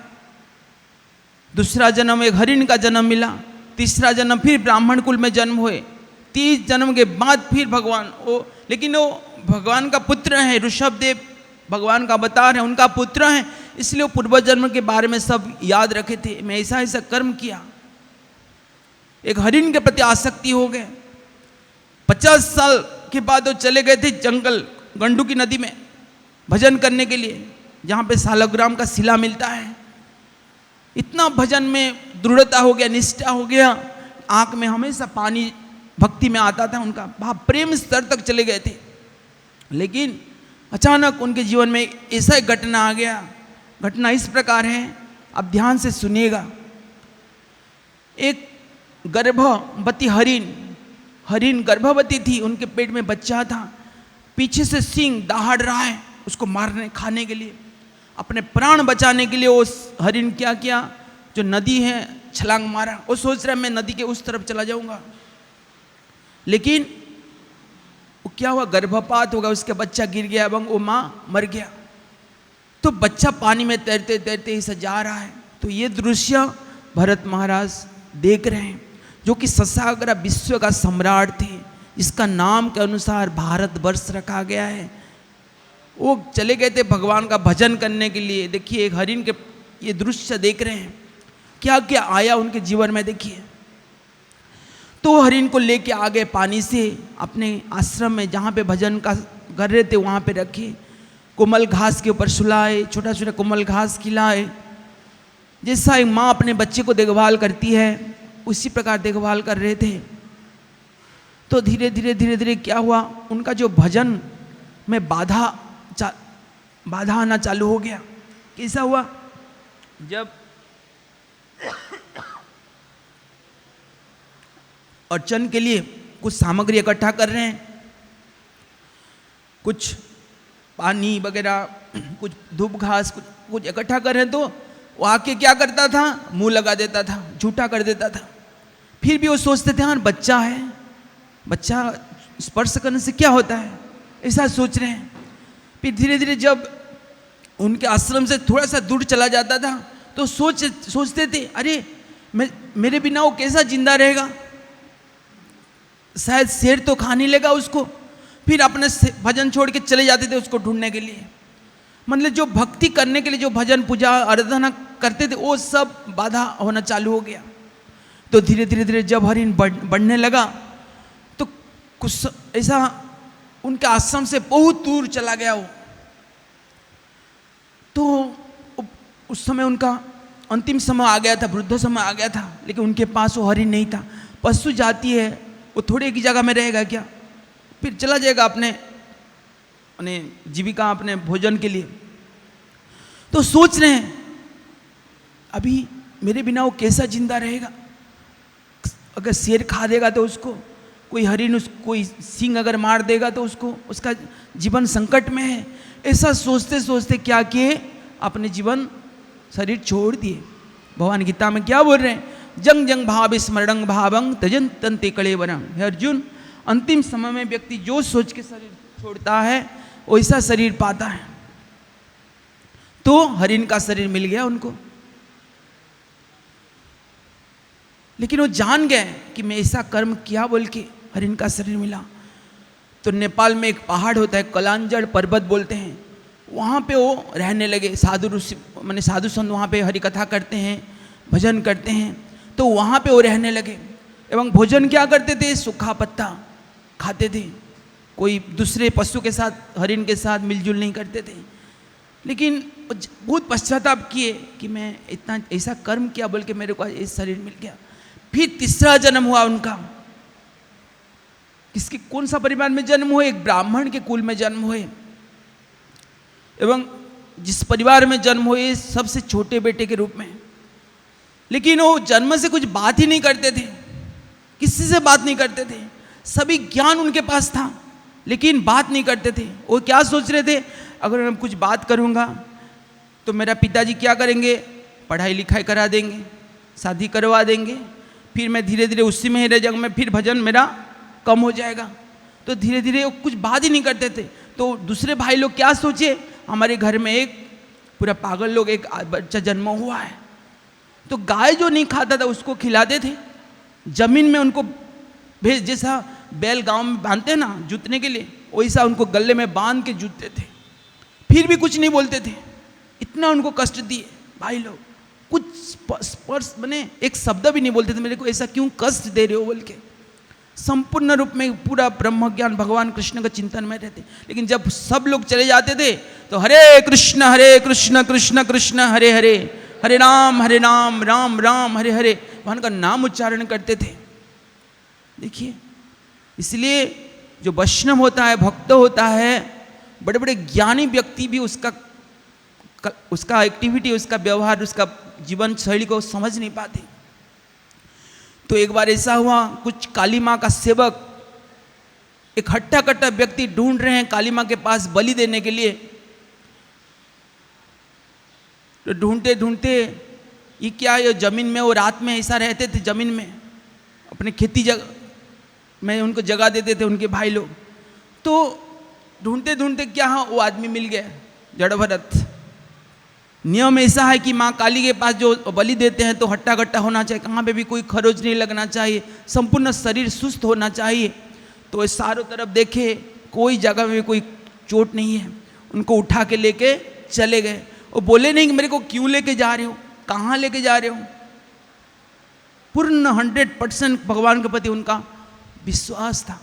दूसरा जन्म एक हरिण का जन्म मिला, तीसरा जन्म फिर ब्राह्मण कुल में जन्म हुए, 30 जन्म के बाद फिर भगवान लेकिन वो भगवान का पुत्र है, ऋषभदेव भगवान का अवतार है, उनका पुत्र है, इसलिए वो पूर्व जन्म के बारे में सब याद रखे थे। मैं ऐसा ऐसा कर्म किया, एक हरिण के प्रति आसक्ति हो गए। 50 साल के बाद वो चले गए थे जंगल गंडू की नदी में भजन करने के लिए, जहाँ पे सालग्राम का शिला मिलता है। इतना भजन में दृढ़ता हो गया, निष्ठा हो गया, आंख में हमेशा पानी भक्ति में आता था उनका, भाव प्रेम स्तर तक चले गए थे। लेकिन अचानक उनके जीवन में ऐसा एक घटना आ गया। घटना इस प्रकार है, अब ध्यान से सुनिएगा। एक गर्भवती हरिण गर्भवती थी, उनके पेट में बच्चा था, पीछे से सिंह दहाड़ रहा है उसको मारने खाने के लिए। अपने प्राण बचाने के लिए उस हरिण क्या किया, जो नदी है छलांग मारा। वो सोच रहा है मैं नदी के उस तरफ चला जाऊंगा, लेकिन वो क्या हुआ, गर्भपात होगा, उसका बच्चा गिर गया एवं वो माँ मर गया। तो बच्चा पानी में तैरते तैरते ही जा रहा है। तो ये दृश्य भरत महाराज देख रहे हैं, जो कि ससाग्र विश्व का सम्राट थे, इसका नाम के अनुसार भारतवर्ष रखा गया है। वो चले गए थे भगवान का भजन करने के लिए। देखिए एक हरिण के ये दृश्य देख रहे हैं, क्या क्या आया उनके जीवन में। देखिए तो हरिण को लेके आ गए पानी से अपने आश्रम में, जहाँ पे भजन का कर रहे थे वहाँ पे रखे, कोमल घास के ऊपर सुलाए, छोटा छोटा कोमल घास खिलाए। जैसा एक माँ अपने बच्चे को देखभाल करती है उसी प्रकार देखभाल कर रहे थे। तो धीरे धीरे क्या हुआ, उनका जो भजन में बाधा आना चालू हो गया। कैसा हुआ, जब अर्चन के लिए कुछ सामग्री इकट्ठा कर रहे हैं, कुछ पानी वगैरह, कुछ धूप घास, कुछ इकट्ठा कर रहे हैं, तो वो आके क्या करता था, मुंह लगा देता था, झूठा कर देता था। फिर भी वो सोचते थे हाँ बच्चा है, बच्चा स्पर्श करने से क्या होता है, ऐसा सोच रहे हैं। फिर धीरे धीरे जब उनके आश्रम से थोड़ा सा दूर चला जाता था तो सोचते थे अरे मेरे बिना वो कैसा जिंदा रहेगा, शायद शेर तो खा नहीं लेगा उसको। फिर अपने भजन छोड़ के चले जाते थे उसको ढूंढने के लिए। मतलब जो भक्ति करने के लिए जो भजन पूजा आराधना करते थे वो सब बाधा होना चालू हो गया। तो धीरे धीरे जब हरिण बढ़ने लगा तो कुछ ऐसा उनके आश्रम से बहुत दूर चला गया वो। तो उस समय उनका अंतिम समय आ गया था, वृद्ध समय आ गया था, लेकिन उनके पास वो हरिण नहीं था। पशु जाती है वो थोड़े की जगह में रहेगा क्या, फिर चला जाएगा अपने जीविका अपने भोजन के लिए। तो सोच रहे हैं अभी मेरे बिना वो कैसा जिंदा रहेगा, अगर शेर खा देगा तो उसको, कोई हरिण कोई सिंह अगर मार देगा तो उसको, उसका जीवन संकट में है। ऐसा सोचते सोचते क्या किए, अपने जीवन शरीर छोड़ दिए। भगवान गीता में क्या बोल रहे हैं, जंग जंग भाव स्मरणंग भावंग तजन तंते कलेवरंग। हे अर्जुन, अंतिम समय में व्यक्ति जो सोच के शरीर छोड़ता है वैसा शरीर पाता है। तो हरिण का शरीर मिल गया उनको, लेकिन वो जान गए कि मैं ऐसा कर्म किया बोल के हरिण का शरीर मिला। तो नेपाल में एक पहाड़ होता है, कलांजड़ पर्वत बोलते हैं, वहाँ पे वो रहने लगे। साधु ऋषि माने साधु संत वहाँ पे हरि कथा करते हैं, भजन करते हैं। तो वहाँ पे वो रहने लगे एवं भोजन क्या करते थे, सूखा पत्ता खाते थे। कोई दूसरे पशु के साथ, हरिण के साथ मिलजुल नहीं करते थे। लेकिन बहुत पश्चाताप किए कि मैं इतना ऐसा कर्म किया बोल के मेरे को ऐसा शरीर मिल गया। फिर तीसरा जन्म हुआ उनका। किसके कौन सा परिवार में जन्म हुए, एक ब्राह्मण के कुल में जन्म हुए। एवं जिस परिवार में जन्म हुए सबसे छोटे बेटे के रूप में। लेकिन वो जन्म से कुछ बात ही नहीं करते थे, किसी से बात नहीं करते थे। सभी ज्ञान उनके पास था लेकिन बात नहीं करते थे। वो क्या सोच रहे थे, अगर मैं कुछ बात करूँगा तो मेरा पिताजी क्या करेंगे, पढ़ाई लिखाई करा देंगे, शादी करवा देंगे, फिर मैं धीरे धीरे उसी में ही रह जाऊँगा, मैं फिर भजन मेरा कम हो जाएगा। तो धीरे धीरे वो कुछ बात ही नहीं करते थे। तो दूसरे भाई लोग क्या सोचे, हमारे घर में एक पूरा पागल लोग एक बच्चा जन्म हुआ है। तो गाय जो नहीं खाता था उसको खिलाते थे, जमीन में उनको भेज, जैसा बैल गांव में बांधते हैं ना जूतने के लिए, वैसा उनको गले में बांध के जूतते थे। फिर भी कुछ नहीं बोलते थे, इतना उनको कष्ट दिए भाई लोग, कुछ स्पर्श बने एक शब्द भी नहीं बोलते थे, मेरे को ऐसा क्यों कष्ट दे रहे हो बोल के। संपूर्ण रूप में पूरा ब्रह्म ज्ञान भगवान कृष्ण का चिंतन में रहते। लेकिन जब सब लोग चले जाते थे तो हरे कृष्ण कृष्ण कृष्ण हरे हरे, हरे राम राम राम हरे हरे, भगवान का नाम उच्चारण करते थे। देखिए, इसलिए जो वैष्णव होता है, भक्त होता है, बड़े बड़े ज्ञानी व्यक्ति भी उसका एक्टिविटी, उसका व्यवहार, उसका जीवन शैली को समझ नहीं पाते। तो एक बार ऐसा हुआ, कुछ काली माँ का सेवक, एक हट्टा कट्टा व्यक्ति ढूंढ रहे हैं काली माँ के पास बलि देने के लिए। तो ढूंढते ढूंढते ये क्या, ये जमीन में, वो रात में ऐसा रहते थे जमीन में, अपने खेती जगह में उनको जगह देते थे उनके भाई लोग। तो ढूंढते ढूंढते क्या, हाँ वो आदमी मिल गया, जड़ भरत। नियम ऐसा है कि माँ काली के पास जो बलि देते हैं तो हट्टा कट्टा होना चाहिए, कहाँ पे भी कोई खरोच नहीं लगना चाहिए, संपूर्ण शरीर सुस्त होना चाहिए। तो चारों तरफ देखे, कोई जगह में कोई चोट नहीं है। उनको उठा के लेके चले गए। वो बोले नहीं कि मेरे को क्यों लेके जा रहे हो, कहाँ लेके जा रहे हो। पूर्ण 100% भगवान के प्रति उनका विश्वास था।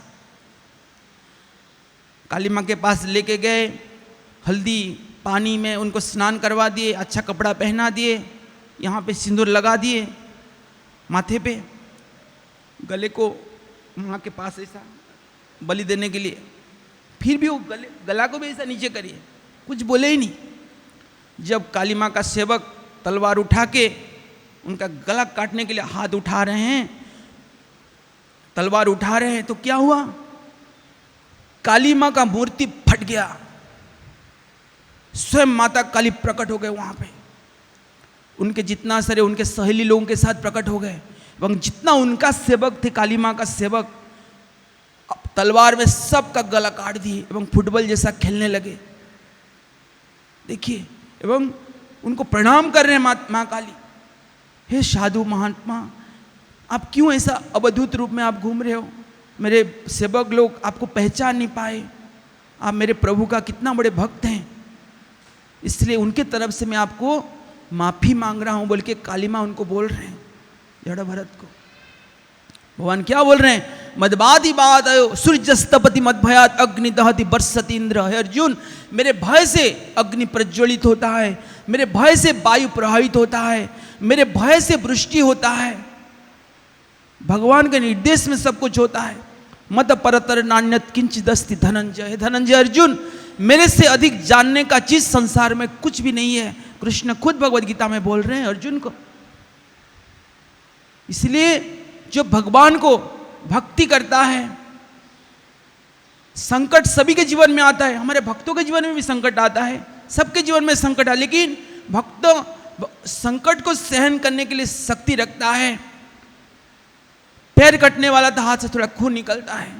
काली माँ के पास लेके गए, हल्दी पानी में उनको स्नान करवा दिए, अच्छा कपड़ा पहना दिए, यहाँ पे सिंदूर लगा दिए माथे पे, गले को माँ के पास ऐसा बलि देने के लिए। फिर भी वो गला को भी ऐसा नीचे करिए, कुछ बोले ही नहीं। जब काली माँ का सेवक तलवार उठा के उनका गला काटने के लिए हाथ उठा रहे हैं, तलवार उठा रहे हैं, तो क्या हुआ, काली माँ का मूर्ति फट गया। स्वयं माता काली प्रकट हो गए वहां पे। उनके जितना सारे उनके सहेली लोगों के साथ प्रकट हो गए, एवं जितना उनका सेवक थे, काली माँ का सेवक, तलवार में सबका गला काट दिए एवं फुटबॉल जैसा खेलने लगे। देखिए, एवं उनको प्रणाम कर रहे हैं माँ काली। हे साधु महात्मा, आप क्यों ऐसा अवधूत रूप में आप घूम रहे हो, मेरे सेवक लोग आपको पहचान नहीं पाए, आप मेरे प्रभु का कितना बड़े भक्त हैं, इसलिए उनके तरफ से मैं आपको माफी मांग रहा हूं बोल के काली माँ उनको बोल रहे हैं, जड़ भरत को। भगवान क्या बोल रहे हैं, मदबादी बात आयो सूर्यस्तपति मद भयात अग्नि दहति बरसति इंद्र। हे अर्जुन, मेरे भय से अग्नि प्रज्वलित होता है, मेरे भय से वायु प्रभावित होता है, मेरे भय से वृष्टि होता है। भगवान के निर्देश में सब कुछ होता है। मत परतर नान्यत किंचिदस्ति धनंजय। धनंजय अर्जुन, मेरे से अधिक जानने का चीज संसार में कुछ भी नहीं है। कृष्ण खुद भगवद गीता में बोल रहे हैं अर्जुन को। इसलिए जो भगवान को भक्ति करता है, संकट सभी के जीवन में आता है, हमारे भक्तों के जीवन में भी संकट आता है, सबके जीवन में संकट है, लेकिन भक्त संकट को सहन करने के लिए शक्ति रखता है। पैर कटने वाला था, हाथ से थोड़ा खून निकलता है।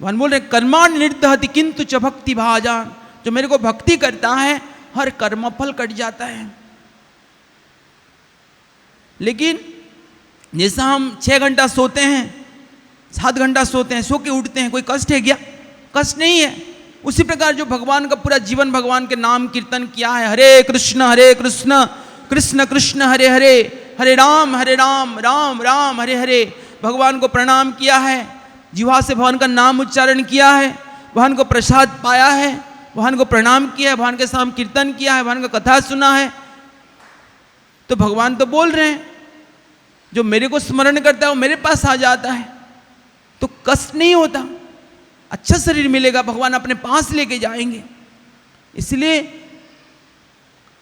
भगवान बोल रहे कर्माण निर्दहति किंतु च भक्ति भाजान। जो मेरे को भक्ति करता है हर कर्मफल कट जाता है। लेकिन जैसा हम 6 घंटा सोते हैं, 7 घंटा सोते हैं, सो के उठते हैं, कोई कष्ट है क्या? कष्ट नहीं है। उसी प्रकार जो भगवान का पूरा जीवन भगवान के नाम कीर्तन किया है, हरे कृष्ण कृष्ण कृष्ण हरे हरे, हरे राम राम राम हरे हरे, भगवान को प्रणाम किया है, जिह्वा से भगवान का नाम उच्चारण किया है, भगवान को प्रसाद पाया है, भगवान को प्रणाम किया है, भगवान के सामने कीर्तन किया है, भगवान का कथा सुना है, तो भगवान तो बोल रहे हैं जो मेरे को स्मरण करता है वो मेरे पास आ जाता है, तो कष्ट नहीं होता, अच्छा शरीर मिलेगा, भगवान अपने पास लेके जाएंगे। इसलिए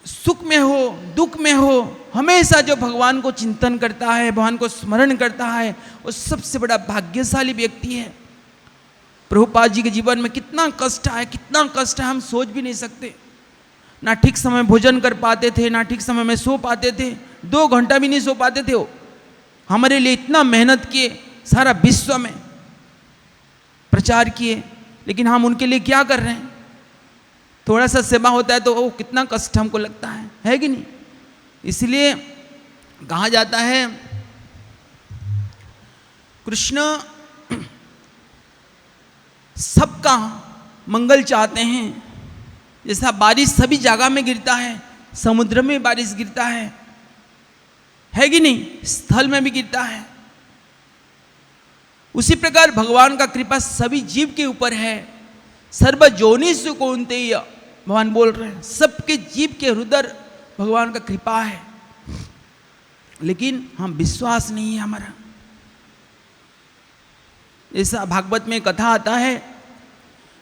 सुख में हो दुख में हो, हमेशा जो भगवान को चिंतन करता है, भगवान को स्मरण करता है, वो सबसे बड़ा भाग्यशाली व्यक्ति है। प्रभुपाद जी के जीवन में कितना कष्ट है, हम सोच भी नहीं सकते। ना ठीक समय भोजन कर पाते थे, ना ठीक समय में सो पाते थे, 2 घंटा भी नहीं सो पाते थे। वो हमारे लिए इतना मेहनत किए, सारा विश्व में प्रचार किए, लेकिन हम उनके लिए क्या कर रहे हैं? थोड़ा सा सेवा होता है तो वो कितना कष्ट हमको लगता है कि नहीं? इसलिए कहा जाता है कृष्ण सबका मंगल चाहते हैं। जैसा बारिश सभी जगह में गिरता है, समुद्र में बारिश गिरता है कि नहीं, स्थल में भी गिरता है, उसी प्रकार भगवान का कृपा सभी जीव के ऊपर है। सर्वजोनिषु कौन्तेय भगवान बोल रहे हैं, सबके जीव के हृदय भगवान का कृपा है, लेकिन हम विश्वास नहीं है हमारा। ऐसा भागवत में कथा आता है,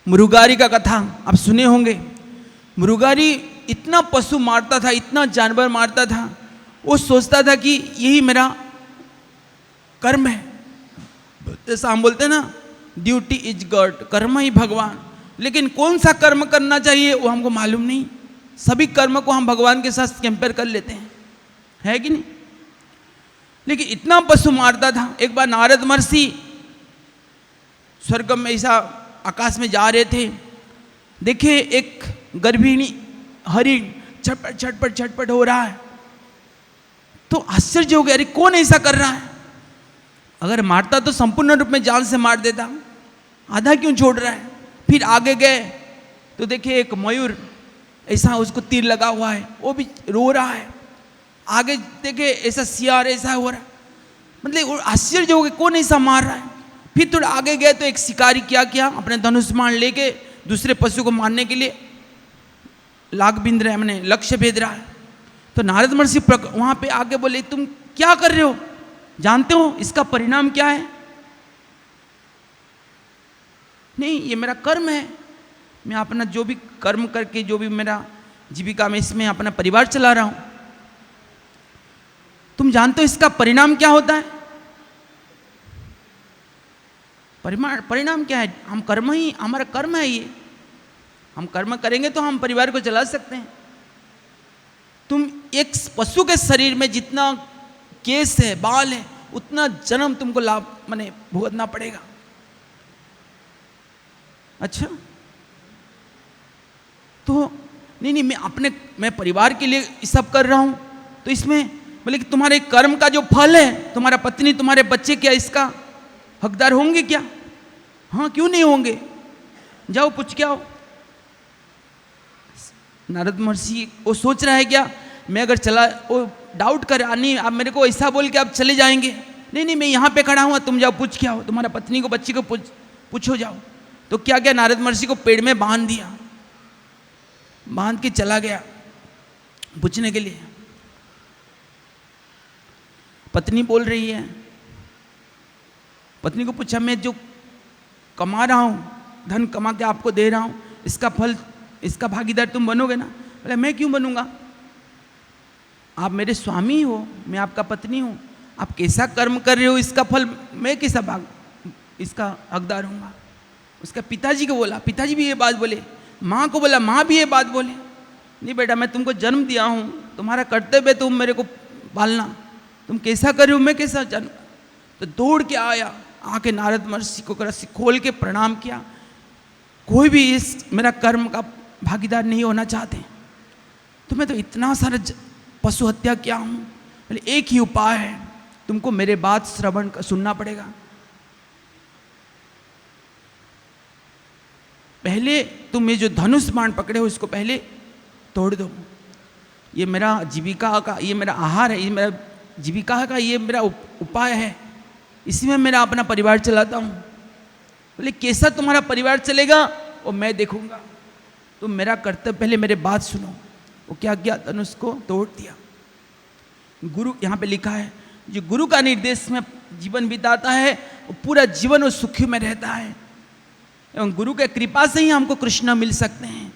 मृगारी का कथा आप सुने होंगे। मृगारी इतना पशु मारता था, इतना जानवर मारता था, वो सोचता था कि यही मेरा कर्म है। जैसा हम बोलते हैं ना, ड्यूटी इज गॉड, कर्म ही भगवान। लेकिन कौन सा कर्म करना चाहिए वो हमको मालूम नहीं। सभी कर्म को हम भगवान के साथ कंपेयर कर लेते हैं, है कि नहीं। लेकिन इतना पशु मारता था। एक बार नारद महर्षि स्वर्ग में ऐसा आकाश में जा रहे थे, देखे एक गर्भिणी हरिण छटपट छटपट छटपट हो रहा है, तो आश्चर्य हो गया, अरे कौन ऐसा कर रहा है। अगर मारता तो संपूर्ण रूप में जान से मार देता, आधा क्यों छोड़ रहा है। फिर आगे गए तो देखे एक मयूर ऐसा उसको तीर लगा हुआ है, वो भी रो रहा है। आगे देखे ऐसा सियार ऐसा हो रहा है, मतलब आश्चर्य हो गया कौन ऐसा मार रहा है। फिर थोड़ा आगे गए तो एक शिकारी क्या किया, अपने धनुष बाण लेके दूसरे पशु को मारने के लिए लाग बिंद रहा है, मैंने लक्ष्य भेद रहा है। तो नारद महर्षि वहां पे आगे बोले, तुम क्या कर रहे हो, जानते हो इसका परिणाम क्या है। नहीं, ये मेरा कर्म है, मैं अपना जो भी कर्म करके जो भी मेरा जीविका में इसमें अपना परिवार चला रहा हूं। तुम जानते हो इसका परिणाम क्या होता है। परिणाम क्या है, हम कर्म ही, हमारा कर्म है ये, हम कर्म करेंगे तो हम परिवार को चला सकते हैं। तुम एक पशु के शरीर में जितना केस है, बाल है, उतना जन्म तुमको लाभ माने भुगतना पड़ेगा। अच्छा, तो नहीं, मैं परिवार के लिए सब कर रहा हूं, तो इसमें बोले कि तुम्हारे कर्म का जो फल है, तुम्हारा पत्नी तुम्हारे बच्चे क्या इसका हकदार होंगे क्या। हाँ, क्यों नहीं होंगे, जाओ पूछ के आओ। नारद महर्षि वो सोच रहा है क्या, मैं अगर चला, वो डाउट कर, नहीं आप मेरे को ऐसा बोल के आप चले जाएंगे। नहीं, मैं यहाँ पे खड़ा हूँ, तुम जाओ पूछ के आओ, तुम्हारा पत्नी को बच्ची को पूछो जाओ। तो क्या क्या नारद महर्षि को पेड़ में बांध दिया, बांध के चला गया पूछने के लिए। पत्नी बोल रही है, पत्नी को पूछा, मैं जो कमा रहा हूँ, धन कमा के आपको दे रहा हूँ, इसका फल, इसका भागीदार तुम बनोगे ना। बोले मैं क्यों बनूंगा, आप मेरे स्वामी हो, मैं आपका पत्नी हूँ, आप कैसा कर्म कर रहे हो, इसका फल मैं कैसा भाग, इसका हकदार होऊंगा। उसका पिताजी को बोला, पिताजी भी ये बात बोले, माँ को बोला, माँ भी ये बात बोले, नहीं बेटा मैं तुमको जन्म दिया हूँ, तुम्हारा कर्तव्य तुम मेरे को पालना, तुम कैसा कर रहे हो मैं कैसा जन्म। तो दौड़ के आया, आके नारद महर्षि को रस्सी खोल के प्रणाम किया। कोई भी इस मेरा कर्म का भागीदार नहीं होना चाहते, तो मैं तो इतना सारा पशु हत्या किया हूँ। बोले एक ही उपाय है, तुमको मेरे बात श्रवण सुनना पड़ेगा। पहले तुम ये जो धनुष बाण पकड़े हो इसको पहले तोड़ दो। ये मेरा जीविका का, ये मेरा आहार है, ये मेरा जीविका का, ये मेरा उपाय है, इसी में मेरा अपना परिवार चलाता हूँ। बोले कैसा तुम्हारा परिवार चलेगा वो मैं देखूंगा, तुम मेरा कर्तव्य पहले मेरे बात सुनो। वो क्या किया, धनुष को तोड़ दिया। गुरु यहाँ पे लिखा है, जो गुरु का निर्देश में जीवन बिताता है वो पूरा जीवन वो सुखी में रहता है। एवं गुरु के कृपा से ही हमको कृष्ण मिल सकते हैं,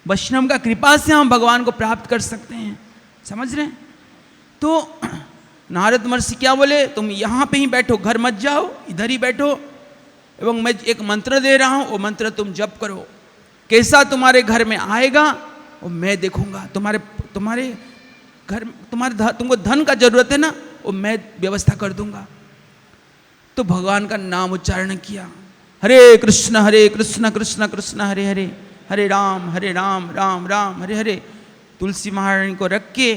वैष्णव का कृपा से हम भगवान को प्राप्त कर सकते हैं। समझ रहे हैं। तो नारद महर्षि क्या बोले, तुम यहाँ पे ही बैठो, घर मत जाओ, इधर ही बैठो, एवं मैं एक मंत्र दे रहा हूँ, वो मंत्र तुम जप करो, कैसा तुम्हारे घर में आएगा वो मैं देखूंगा। तुम्हारे घर, तुमको धन का जरूरत है ना, वो मैं व्यवस्था कर दूंगा। तो भगवान का नाम उच्चारण किया, हरे कृष्ण कृष्ण कृष्ण हरे हरे, हरे राम राम राम हरे हरे। तुलसी महारानी को रख के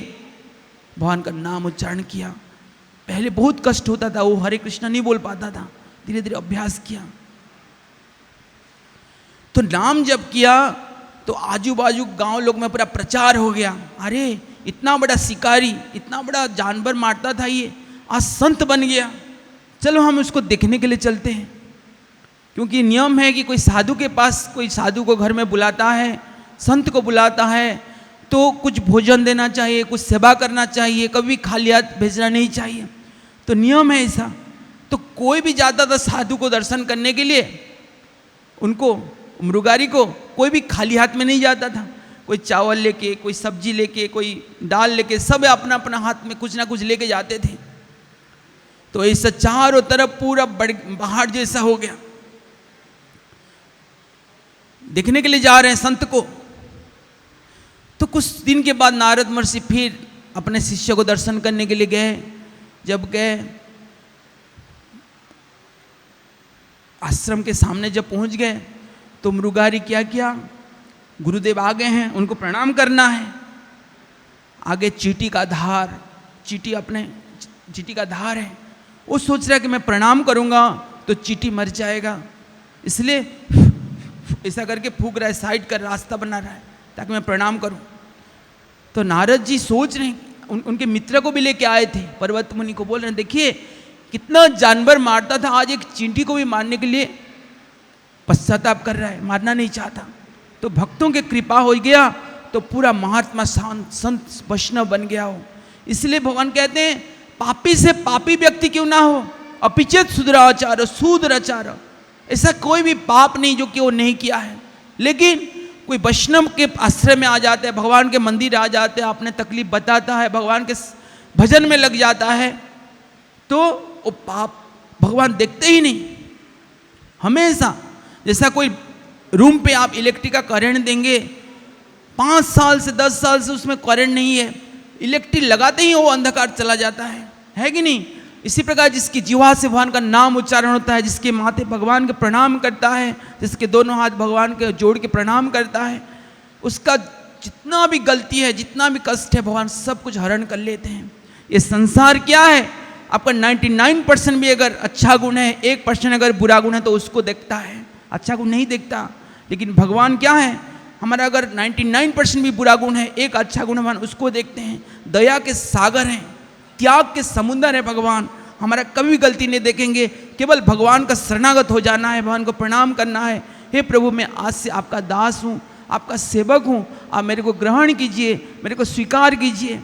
भगवान का नाम उच्चारण किया। पहले बहुत कष्ट होता था, वो हरे कृष्ण नहीं बोल पाता था, धीरे धीरे अभ्यास किया। तो नाम जप किया तो आजू बाजू गांव लोग में पूरा प्रचार हो गया, अरे इतना बड़ा शिकारी, इतना बड़ा जानवर मारता था ये, आज संत बन गया, चलो हम उसको देखने के लिए चलते हैं। क्योंकि नियम है कि कोई साधु के पास, कोई साधु को घर में बुलाता है, संत को बुलाता है तो कुछ भोजन देना चाहिए, कुछ सेवा करना चाहिए, कभी खाली हाथ भेजना नहीं चाहिए, तो नियम है ऐसा। तो कोई भी जाता था साधु को दर्शन करने के लिए, उनको मृगारी को कोई भी खाली हाथ में नहीं जाता था, कोई चावल लेके, कोई सब्जी लेके, कोई दाल लेके, सब अपना अपना हाथ में कुछ ना कुछ लेके जाते थे। तो ऐसा चारों तरफ पूरा पहाड़ जैसा हो गया, देखने के लिए जा रहे हैं संत को। तो कुछ दिन के बाद नारद महर्षि फिर अपने शिष्य को दर्शन करने के लिए गए। जब गए आश्रम के सामने जब पहुंच गए तो मृगारी क्या किया, गुरुदेव आ गए हैं, उनको प्रणाम करना है। आगे चींटी का धार, चींटी का धार है, वो सोच रहा है कि मैं प्रणाम करूंगा तो चींटी मर जाएगा, इसलिए ऐसा करके फूंक रहा है, साइड कर रास्ता बना रहा है ताकि मैं प्रणाम करूं। तो नारद जी सोच रहे हैं, उनके मित्र को भी लेके आए थे, पर्वत मुनि को बोल रहे हैं, देखिए कितना जानवर मारता था, आज एक चींटी को भी मारने के लिए पश्चाताप कर रहा है, मारना नहीं चाहता। तो भक्तों के कृपा हो गया तो पूरा महात्मा संत वैष्णव बन गया हो। इसलिए भगवान कहते हैं पापी से पापी व्यक्ति क्यों ना हो, अपिचेत सुदराचार सूदराचार, ऐसा कोई भी पाप नहीं जो कि वो नहीं किया है। लेकिन कोई वैष्णव के आश्रय में आ जाते हैं, भगवान के मंदिर आ जाते हैं, अपने तकलीफ बताता है, भगवान के भजन में लग जाता है, तो वो पाप भगवान देखते ही नहीं। हमेशा जैसा कोई रूम पे आप इलेक्ट्रिक का करंट देंगे, 5 साल से 10 साल से उसमें करंट नहीं है, इलेक्ट्रिक लगाते ही वो अंधकार चला जाता है कि नहीं। इसी प्रकार जिसकी जीवा से भगवान का नाम उच्चारण होता है, जिसके माथे भगवान के प्रणाम करता है, जिसके दोनों हाथ भगवान के जोड़ के प्रणाम करता है, उसका जितना भी गलती है, जितना भी कष्ट है, भगवान सब कुछ हरण कर लेते हैं। ये संसार क्या है, आपका 99% भी अगर अच्छा गुण है, 1% अगर बुरा गुण है तो उसको देखता है, अच्छा गुण नहीं देखता। लेकिन भगवान क्या है, हमारा अगर 99% भी बुरा गुण है, एक अच्छा गुण, भगवान उसको देखते हैं। दया के सागर हैं, त्याग के समुद्र है भगवान, हमारा कभी भी गलती नहीं देखेंगे, केवल भगवान का शरणागत हो जाना है, भगवान को प्रणाम करना है। हे प्रभु, मैं आज से आपका दास हूँ, आपका सेवक हूँ, आप मेरे को ग्रहण कीजिए, मेरे को स्वीकार कीजिए,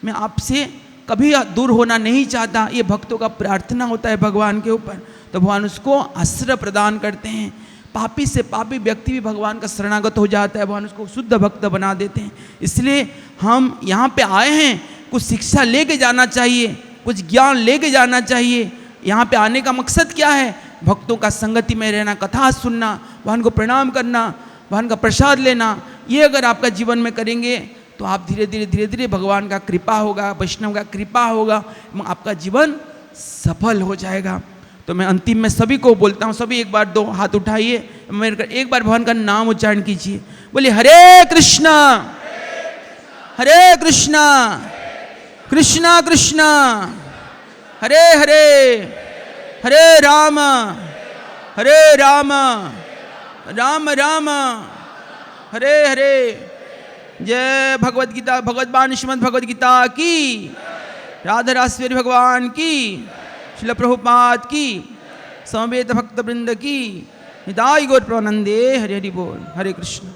मैं आपसे कभी दूर होना नहीं चाहता। ये भक्तों का प्रार्थना होता है भगवान के ऊपर, तो भगवान उसको आश्रय प्रदान करते हैं। पापी से पापी व्यक्ति भी भगवान का शरणागत हो जाता है, भगवान उसको शुद्ध भक्त बना देते हैं। इसलिए हम यहाँ पे आए हैं, कुछ शिक्षा लेके जाना चाहिए, कुछ ज्ञान लेके जाना चाहिए। यहाँ पे आने का मकसद क्या है, भक्तों का संगति में रहना, कथा सुनना, भगवान को प्रणाम करना, भगवान का प्रसाद लेना। ये अगर आपका जीवन में करेंगे तो आप धीरे धीरे भगवान का कृपा होगा, वैष्णव का कृपा होगा, आपका जीवन सफल हो जाएगा। तो मैं अंतिम में सभी को बोलता हूँ, सभी एक बार 2 हाथ उठाइए, मेरे एक बार भगवान का नाम उच्चारण कीजिए, बोलिए हरे कृष्णा हरे कृष्णा कृष्णा कृष्णा हरे हरे, हरे राम राम राम हरे हरे। जय भगवद गीता, भगवद्वाणी श्रीमद् भगवद गीता की, राधा रासेश्वरी भगवान की, श्रील प्रभुपाद की, समवेत भक्त वृंद की, निताई गौर प्रेमानंदे। हरे हरि बोल। हरे कृष्ण।